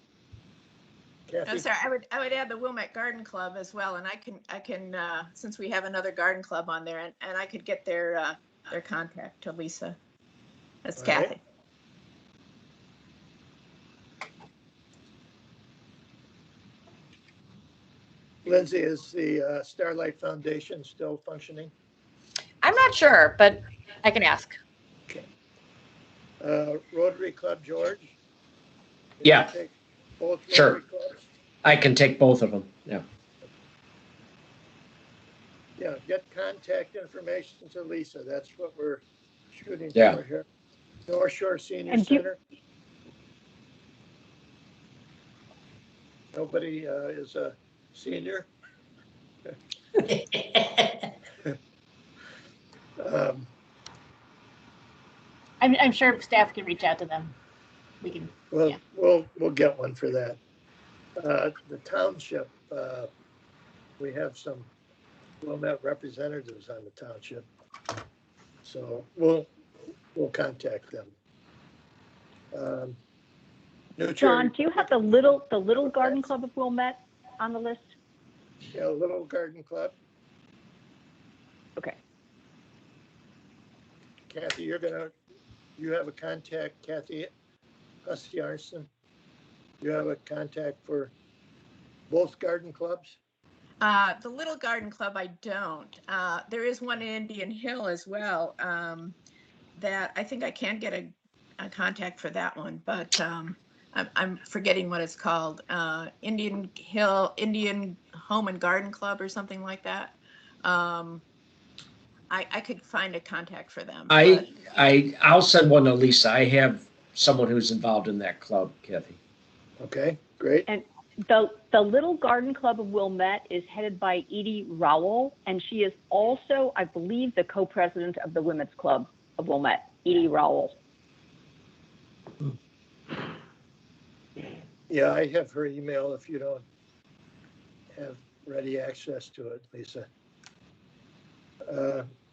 no, Kathy? sorry, I would add the Wilmette Garden Club as well, and I can, since we have another garden club on there, and I could get their contact to Lisa. That's All right. Kathy. Lindsay, is the Starlight Foundation still functioning? I'm not sure, but I can ask. Okay. Rotary Club, George? Can Yeah. you take both Sure. Rotary clubs? I can take both of them. Yeah. Yeah, get contact information to Lisa. That's what we're shooting Yeah. for here. North Shore Senior And do you- Center. Nobody is a senior. Um, I'm sure staff can reach out to them. We can, Well, Yeah. we'll get one for that. The township, we have some Wilmette representatives on the township. So we'll contact them. New John, Cherry, do you have the little garden club of Wilmette on the list? yeah, Little Garden Club. Okay. Kathy, you have a contact, Kathy Husky Arson. You have a contact for both garden clubs? The Little Garden Club, I don't. There is one in Indian Hill as well, that I think I can get a contact for that one, but I'm forgetting what it's called. Indian Hill, Indian Home and Garden Club or something like that. I could find a contact for them. but- I'll send one to Lisa. I have someone who's involved in that club, Kathy. Okay, great. And the Little Garden Club of Wilmette is headed by Edie Rowell, and she is also, I believe, the co-president of the Women's Club of Wilmette, Edie Rowell. Yeah, I have her email if you don't have ready access to it, Lisa.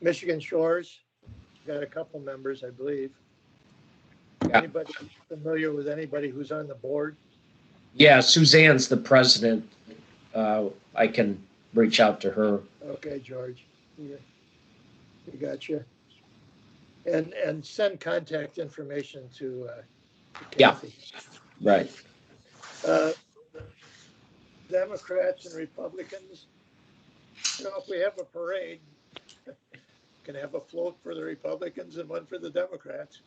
Michigan Shores, got a couple members, I believe. Yeah. Anybody familiar with anybody who's on the board? Yeah, Suzanne's the president. I can reach out to her. Okay, George, we got you. And send contact information to Yeah. Kathy. Right. Democrats and Republicans, if we have a parade, can have a float for the Republicans and one for the Democrats.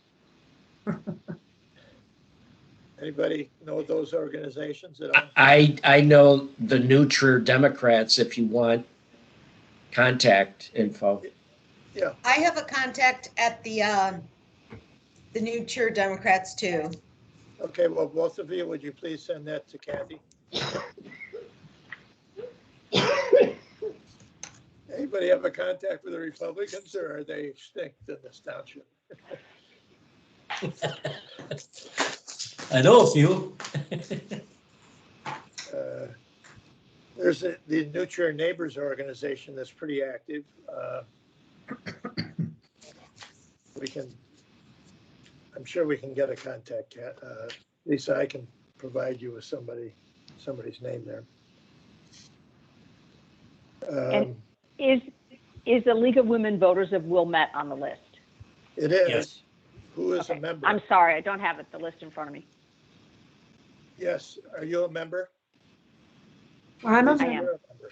Anybody know those organizations at all? I know the Neutral Democrats if you want contact info. Yeah, I have a contact at the New Cheer Democrats too. okay, well, both of you, would you please send that to Kathy? Anybody have a contact with the Republicans, or are they extinct in this township? I know a few. There's the Nurture Neighbors organization that's pretty active. I'm sure we can get a contact. Lisa, I can provide you with somebody's name there. And is the League of Women Voters of Wilmette on the list? It is. Yes. Who is Okay. a member? I'm sorry, I don't have the list in front of me. Yes. Are you a member? I'm a Lisa, I am. member. you're a member.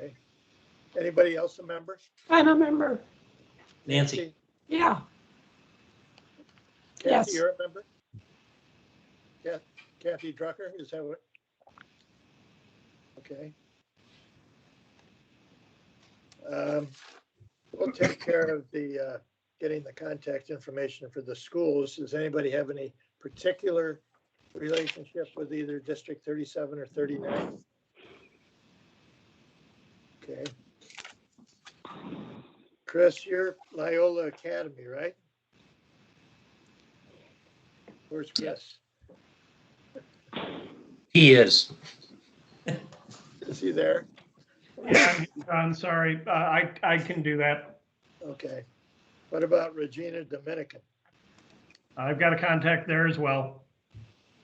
Okay. Anybody else a member? I'm a member. Nancy. Yeah. Kathy, Yes. you're a member? Yeah. Kathy Drucker, is that what? Okay. We'll take care of the getting the contact information for the schools. Does anybody have any particular relationship with either District 37 or 39? Okay. Chris, you're Loyola Academy, right? Where's Chris? He is. Is he there? Yeah, I'm sorry. I can do that. Okay. What about Regina Dominican? I've got a contact there as well.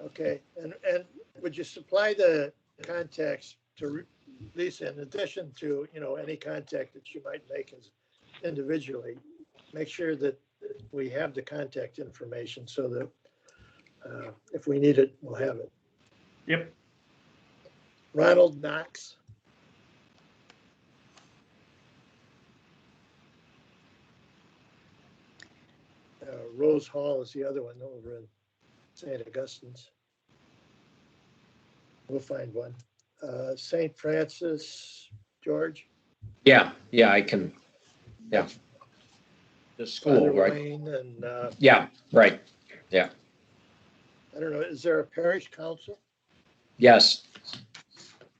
Okay, and would you supply the contacts to Lisa in addition to, any contact that she might make as individually? Make sure that we have the contact information so that if we need it, we'll have it. Yep. Ronald Knox. Rose Hall is the other one over in St. Augustine's. We'll find one. St. Francis, George. Yeah, I can. Yeah. The school, Father right? Wayne and Yeah, right. I don't know, is there a parish council? Yes.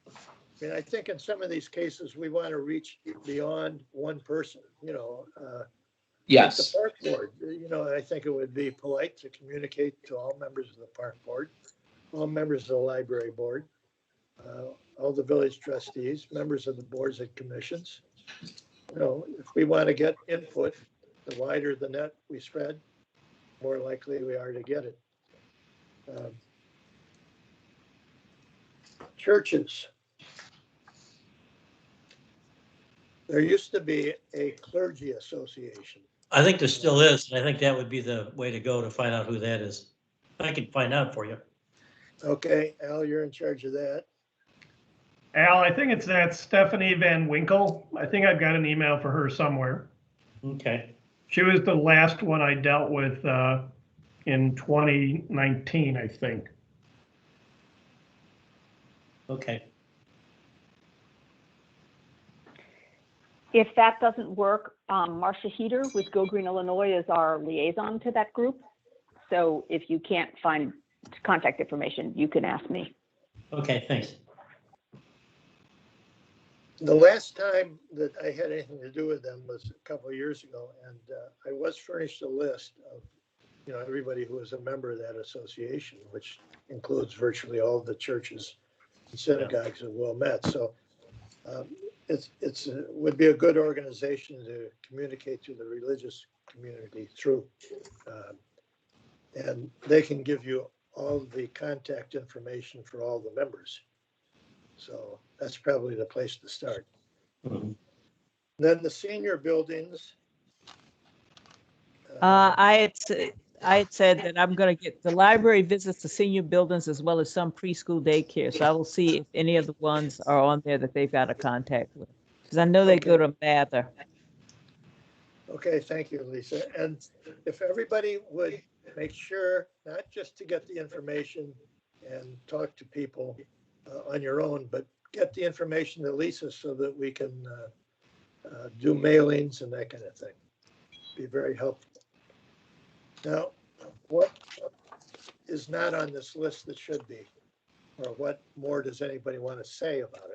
I mean, I think in some of these cases, we want to reach beyond one person, Yes. The park board, I think it would be polite to communicate to all members of the park board, all members of the library board, all the village trustees, members of the boards and commissions. If we want to get input, the wider the net we spread, more likely we are to get it. Churches. There used to be a clergy association. I think there still is, and I think that would be the way to go to find out who that is. I can find out for you. Okay, Al, you're in charge of that. Al, I think it's that Stephanie Van Winkle. I think I've got an email for her somewhere. Okay. She was the last one I dealt with in 2019, I think. Okay. If that doesn't work, Marcia Heater with Go Green Illinois is our liaison to that group. So if you can't find contact information, you can ask me. Okay, thanks. The last time that I had anything to do with them was a couple of years ago, and I was furnished a list of, everybody who was a member of that association, which includes virtually all of the churches and synagogues of Wilmette. So it would be a good organization to communicate to the religious community through, and they can give you all the contact information for all the members. So that's probably the place to start. Mhm. Then the senior buildings. I had said that I'm going to get the library visits the senior buildings as well as some preschool daycare. So I will see if any of the ones are on there that they've got a contact with. Because I know they go to Mather. Okay, thank you, Lisa. And if everybody would make sure, not just to get the information and talk to people on your own, but get the information to Lisa so that we can do mailings and that kind of thing. Be very helpful. Now, what is not on this list that should be? Or what more does anybody want to say about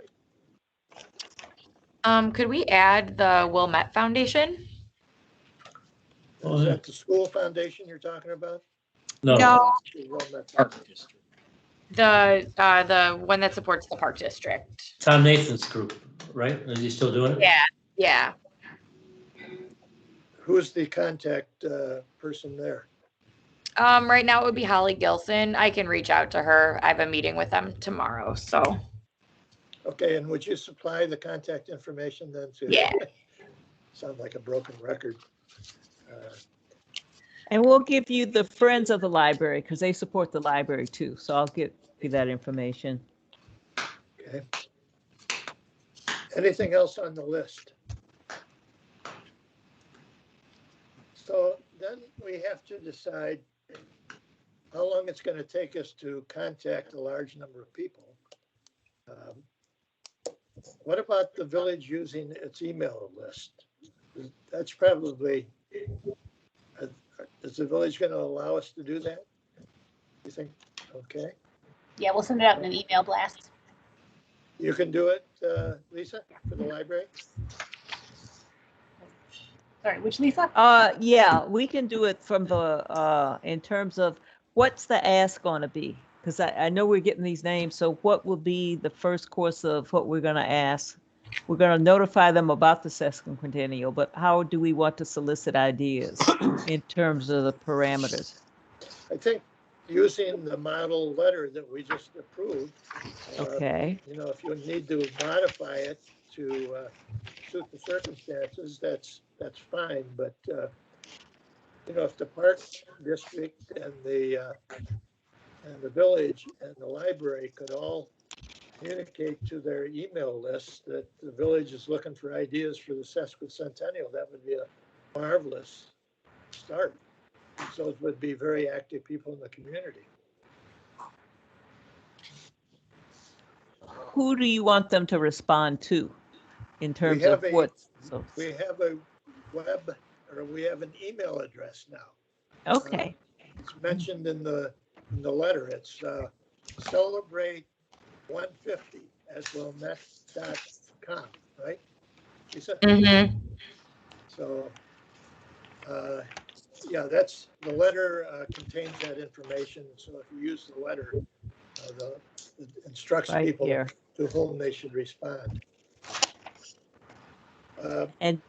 it? Could we add the Wilmette Foundation? Is that the school foundation you're talking about? No. Park district. The one that supports the Park District. Tom Nathan's group, right? Is he still doing it? Yeah. Who's the contact person there? Right now it would be Holly Gilson. I can reach out to her. I have a meeting with them tomorrow, so. Okay, and would you supply the contact information then too? Yeah. Sounds like a broken record. And we'll give you the Friends of the Library because they support the library too. So I'll give you that information. Okay. Anything else on the list? So then we have to decide how long it's going to take us to contact a large number of people. What about the village using its email list? That's probably, is the village going to allow us to do that? You think? Okay. Yeah, we'll send it out in an email blast. You can do it, Lisa, for the library? Sorry, which Lisa? Yeah, we can do it from the in terms of what's the ask going to be? because I know we're getting these names. So what will be the first course of what we're going to ask? We're going to notify them about the sesquicentennial, but how do we want to solicit ideas in terms of the parameters? I think using the model letter that we just approved. Okay. You know, if you need to modify it to suit the circumstances, that's fine. But you know, if the park district and the village and the library could all communicate to their email lists that the village is looking for ideas for the sesquicentennial, that would be a marvelous start. So it would be very active people in the community. Who do you want them to respond to in terms of what? We have a web, or we have an email address now. Okay. It's mentioned in the letter. It's celebrate 150 at wilmette.com, right? She said. Mm-hmm. So, yeah, that's the letter contains that information. So if you use the letter, it instructs Right people here. to whom they should respond. And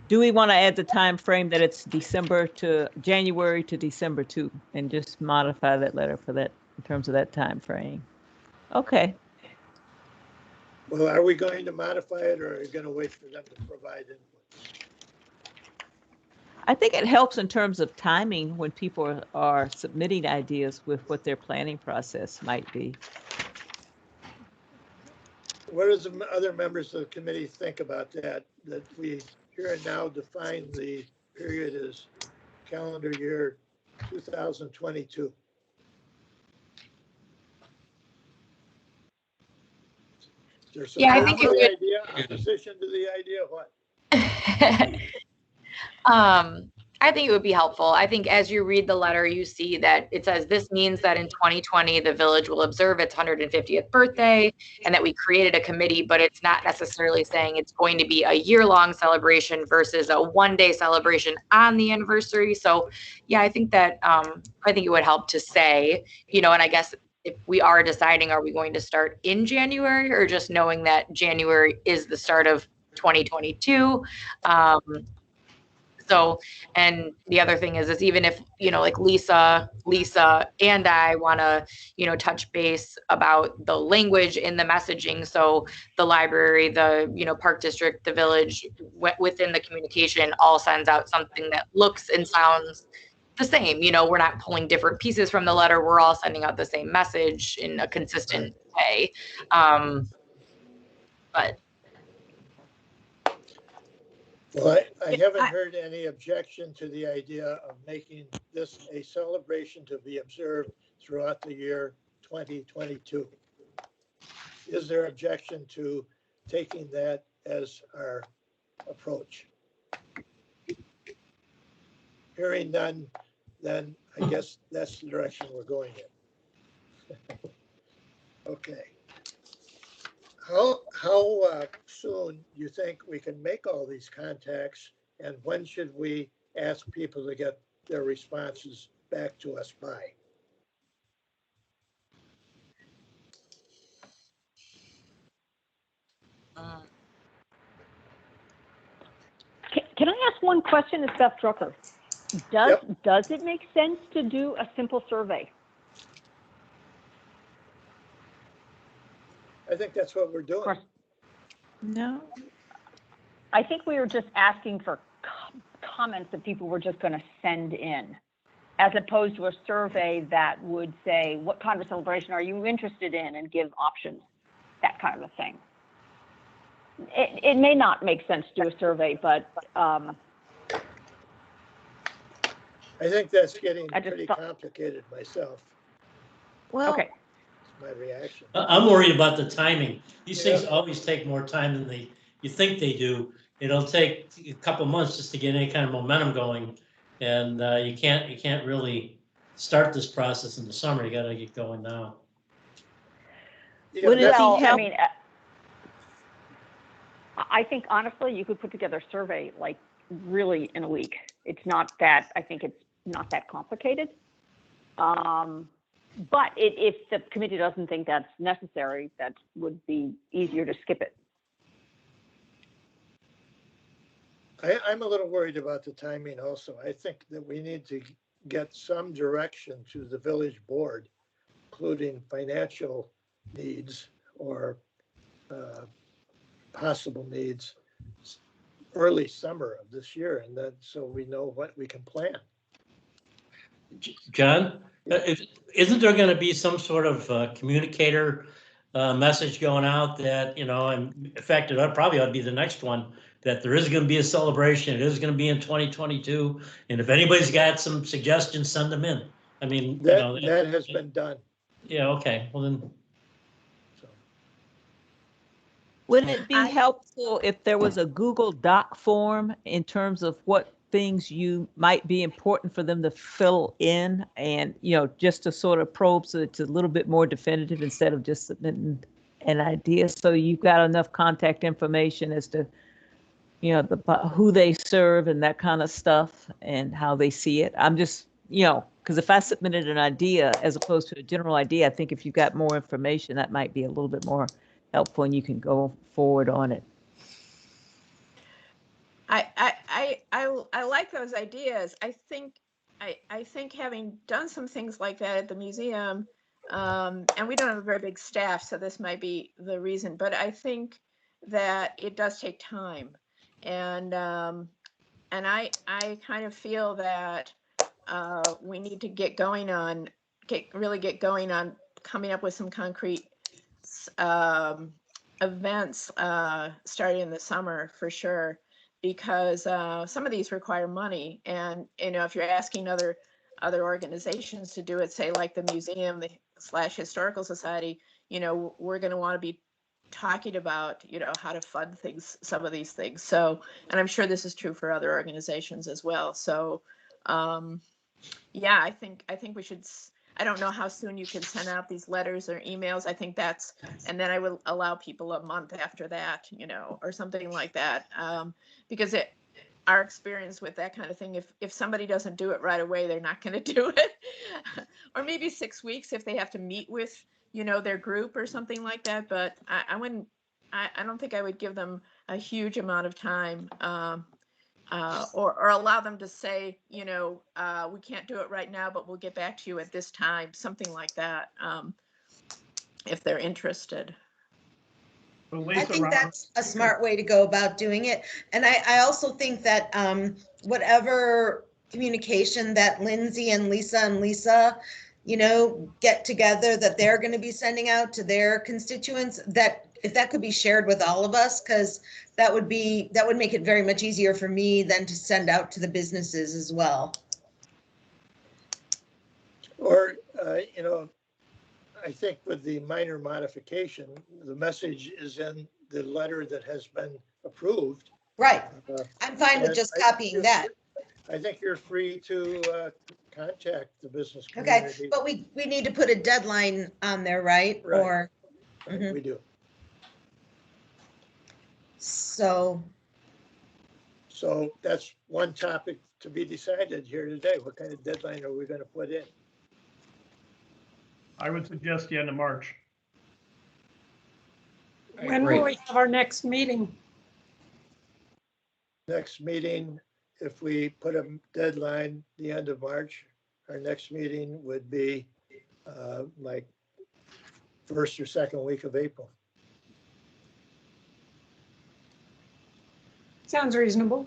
do we want to add the time frame that it's January to December 2, and just modify that letter for that in terms of that time frame? Okay. Well, are we going to modify it, or are we going to wait for them to provide input? I think it helps in terms of timing when people are submitting ideas with what their planning process might be. What does the other members of the committee think about that? That we here and now define the period as calendar year 2022. There's Yeah, I think it would. idea, opposition to the idea, what? I think it would be helpful. I think as you read the letter, you see that it says this means that in 2020, the village will observe its 150th birthday, and that we created a committee, but it's not necessarily saying it's going to be a year-long celebration versus a one-day celebration on the anniversary. So yeah, I think that, I think it would help to say, you know, and I guess if we are deciding, are we going to start in January, or just knowing that January is the start of 2022? So, and the other thing is even if, you know, like Lisa and I want to, you know, touch base about the language in the messaging. So the library, the, you know, park district, the village within the communication all sends out something that looks and sounds the same. You know, we're not pulling different pieces from the letter. We're all sending out the same message in a consistent way. But Well, I haven't heard any objection to the idea of making this a celebration to be observed throughout the year 2022. Is there objection to taking that as our approach? Hearing none, then I guess that's the direction we're going in. Okay. How soon do you think we can make all these contacts, and when should we ask people to get their responses back to us by? Can I ask one question? It's Beth Drucker. Does it make sense to do a simple survey? I think that's what we're doing. No. I think we were just asking for comments that people were just going to send in, as opposed to a survey that would say, what kind of celebration are you interested in, and give options, that kind of a thing. It may not make sense to do a survey, but I think that's getting pretty complicated myself. Well, okay. That's my reaction. I'm worried about the timing. These things always take more time than you think they do. It'll take a couple months just to get any kind of momentum going, and you can't really start this process in the summer. You got to get going now. Yeah, Would it Well, be I mean, I think honestly, you could put together a survey like really in a week. It's not that, I think it's not that complicated. But if the committee doesn't think that's necessary, that would be easier to skip it. I'm a little worried about the timing also. I think that we need to get some direction to the village board, including financial needs or possible needs early summer of this year, and then so we know what we can plan. John, isn't there going to be some sort of communicator message going out that, you know, and in fact, it probably ought to be the next one, that there is going to be a celebration. It is going to be in 2022. And if anybody's got some suggestions, send them in. I mean, you know, That has been done. yeah, okay. Well, then, So Wouldn't it be helpful if there was a Google Doc form in terms of what things you might be important for them to fill in, and, you know, just to sort of probe so it's a little bit more definitive instead of just submitting an idea? So you've got enough contact information as to, you know, who they serve and that kind of stuff and how they see it. I'm just, you know, because if I submitted an idea as opposed to a general idea, I think if you've got more information, that might be a little bit more helpful and you can go forward on it. I like those ideas. I think having done some things like that at the museum, and we don't have a very big staff, so this might be the reason, but I think that it does take time. And I kind of feel that we need to get going on coming up with some concrete events starting in the summer for sure, because some of these require money. And, you know, if you're asking other organizations to do it, say like the museum, the /historical society, you know, we're going to want to be talking about, you know, how to fund things, some of these things. So, and I'm sure this is true for other organizations as well. So, yeah, I think we should. I don't know how soon you can send out these letters or emails. I think that's, and then I will allow people a month after that, you know, or something like that. Because our experience with that kind of thing, if somebody doesn't do it right away, they're not going to do it. Or maybe 6 weeks if they have to meet with, you know, their group or something like that. But I wouldn't, I don't think I would give them a huge amount of time. Or allow them to say, you know, we can't do it right now, but we'll get back to you at this time, something like that, if they're interested. I think that's a smart way to go about doing it. And I also think that whatever communication that Lindsay and Lisa, you know, get together that they're going to be sending out to their constituents, that if that could be shared with all of us, because that would make it very much easier for me than to send out to the businesses as well. Or, you know, I think with the minor modification, the message is in the letter that has been approved. Right. I'm fine with just copying that. I think you're free to contact the business community. Okay, but we need to put a deadline on there, right? Right. Or Right, we do. So that's one topic to be decided here today. What kind of deadline are we going to put in? I would suggest the end of March. When will we have our next meeting? Next meeting, if we put a deadline, the end of March, our next meeting would be like first or second week of April. Sounds reasonable.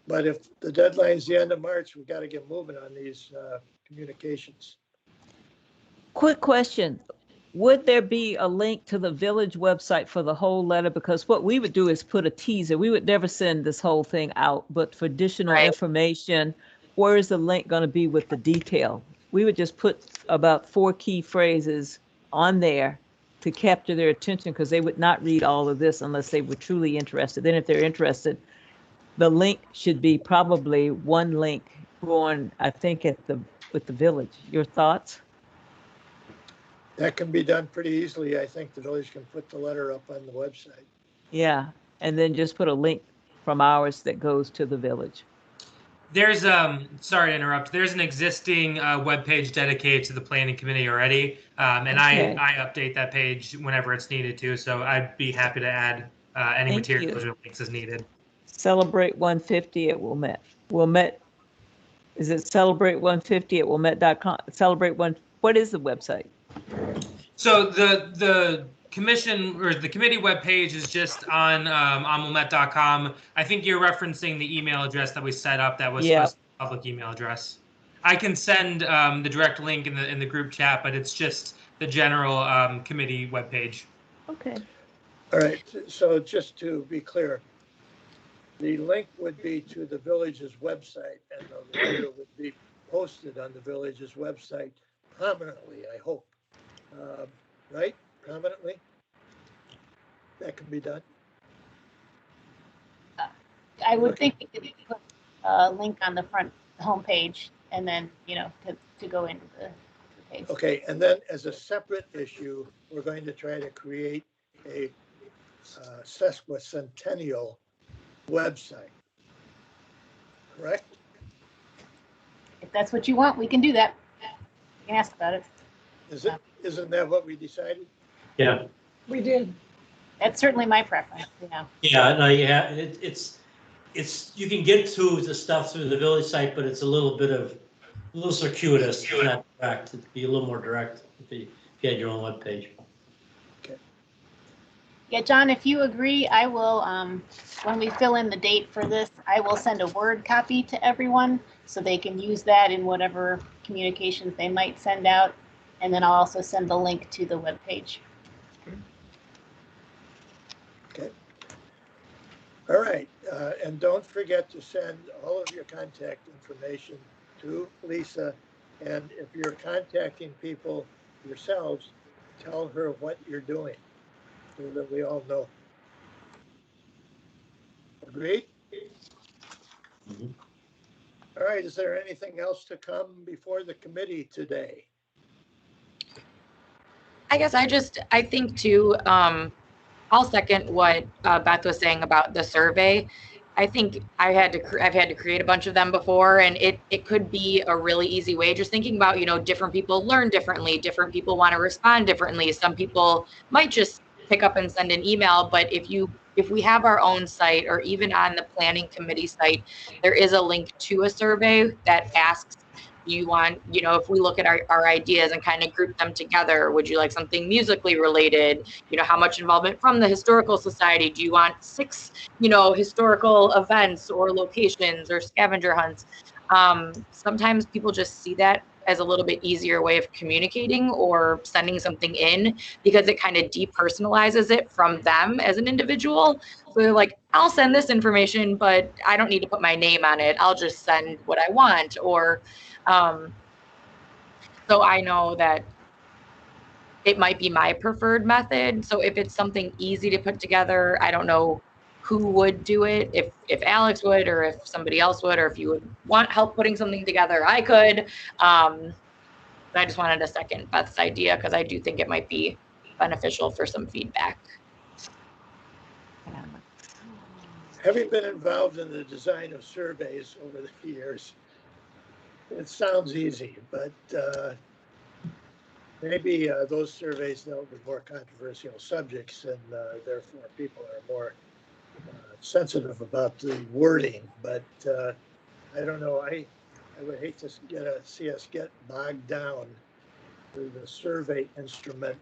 But if the deadline's the end of March, we got to get moving on these communications. Quick question. Would there be a link to the village website for the whole letter? Because what we would do is put a teaser. We would never send this whole thing out, but for additional information, where is the link going to be with the detail? We would just put about 4 key phrases on there to capture their attention, because they would not read all of this unless they were truly interested. Then if they're interested, the link should be probably one link going, I think, with the village. Your thoughts? That can be done pretty easily. I think the village can put the letter up on the website. Yeah, and then just put a link from ours that goes to the village. There's sorry to interrupt. There's an existing webpage dedicated to the planning committee already, and Okay. I update that page whenever it's needed to. So I'd be happy to add any Thank materials you. or links as needed. Celebrate 150 at Wilmette. Wilmette, is it celebrate 150 at wilmette.com? Celebrate one. What is the website? So the commission or the committee webpage is just on wilmette.com. I think you're referencing the email address that we set up that was Yeah. supposed to be a public email address. I can send the direct link in the group chat, but it's just the general committee webpage. Okay. All right, so just to be clear, the link would be to the village's website and the letter would be posted on the village's website prominently, I hope. Right? Prominently? That can be done. I would think we could put a link on the front homepage and then, to go into the page. Okay, and then as a separate issue, we're going to try to create a Sesquicentennial website. Correct? If that's what you want, we can do that. You can ask about it. Isn't that what we decided? Yeah, We did. That's certainly my preference, yeah, no, yeah, it's, you can get to the stuff through the village site, but it's a little circuitous, not direct. It'd be a little more direct if you had your own webpage. Yeah, John, if you agree, I will, when we fill in the date for this, I will send a Word copy to everyone so they can use that in whatever communications they might send out. And then I'll also send the link to the webpage. Okay. All right, and don't forget to send all of your contact information to Lisa. And if you're contacting people yourselves, tell her what you're doing so that we all know. Agreed? Mhm. All right, is there anything else to come before the committee today? I guess I think too, I'll second what Beth was saying about the survey. I think I've had to create a bunch of them before, and it could be a really easy way. Just thinking about, different people learn differently, different people want to respond differently. Some people might just pick up and send an email, but if we have our own site, or even on the planning committee site, there is a link to a survey that asks, you want, if we look at our ideas and kind of group them together, would you like something musically related? How much involvement from the historical society? Do you want 6, historical events or locations or scavenger hunts? Sometimes people just see that as a little bit easier way of communicating or sending something in, because it kind of depersonalizes it from them as an individual. So they're like, I'll send this information, but I don't need to put my name on it. I'll just send what I want. Or so I know that it might be my preferred method. So if it's something easy to put together, I don't know who would do it, if Alex would, or if somebody else would, or if you would want help putting something together, I could. I just wanted to second Beth's idea, because I do think it might be beneficial for some feedback. Having been involved in the design of surveys over the years, it sounds easy, but maybe those surveys dealt with more controversial subjects, and therefore people are more sensitive about the wording. But I don't know. I would hate to see us get bogged down with the survey instrument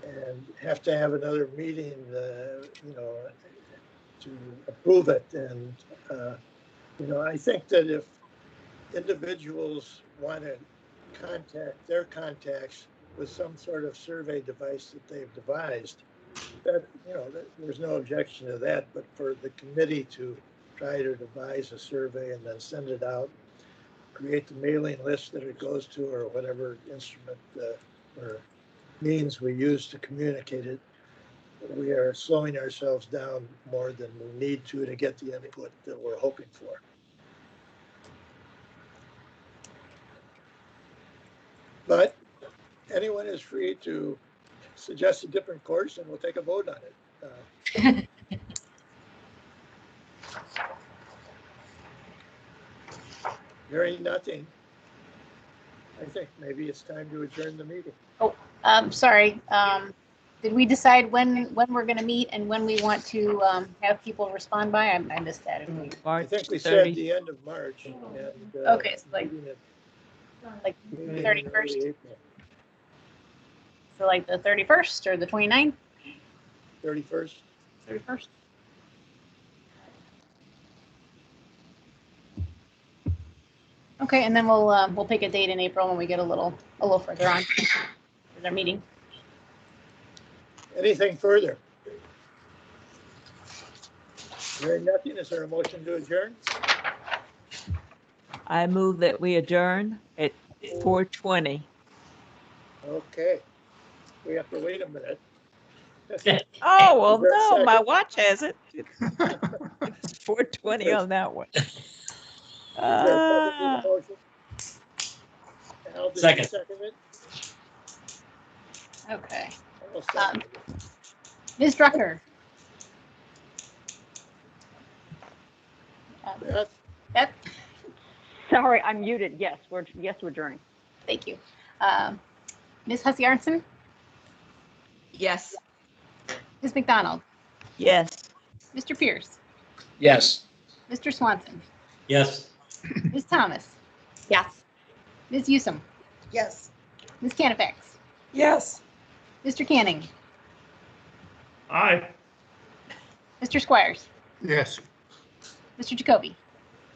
and have to have another meeting, to approve it. And I think that if individuals want to contact their contacts with some sort of survey device that they've devised, that there's no objection to that. But for the committee to try to devise a survey and then send it out, create the mailing list that it goes to, or whatever instrument or means we use to communicate it, we are slowing ourselves down more than we need to get the input that we're hoping for. But anyone is free to suggest a different course, and we'll take a vote on it. Hearing nothing, I think maybe it's time to adjourn the meeting. Sorry. Did we decide when we're going to meet and when we want to have people respond by? I missed that. If we- I March think we 30. said the end of March. And, Okay, so like meeting in 31st. early April, So like the 31st or the 29th? 31st. 31st. Okay, and then we'll pick a date in April when we get a little further on with our meeting. Anything further? Hearing nothing, is there a motion to adjourn? I move that we adjourn at 4:20. Okay. We have to wait a minute. Oh, well, Is there a no, my second? watch has it. It's 4:20 on that one. Is there a second to the motion? Al, did you Second. second it? Okay. I'll second it. Ms. Drucker. Beth? Beth, Sorry, I'm muted. Yes, we're adjourning. thank you. Ms. Hussey Arnson, Yes. Ms. McDonald, Yes. Mr. Pierce, Yes. Mr. Swanson, Yes. Ms. Thomas, Yes. Ms. Newsome, Yes. Ms. Canifax, Yes. Mr. Canning, Aye. Mr. Squires, Yes. Mr. Jacoby.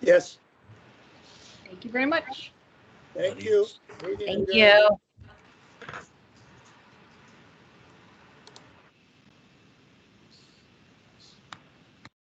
Yes, Thank you very much. thank you. Meeting Thank adjourned. you.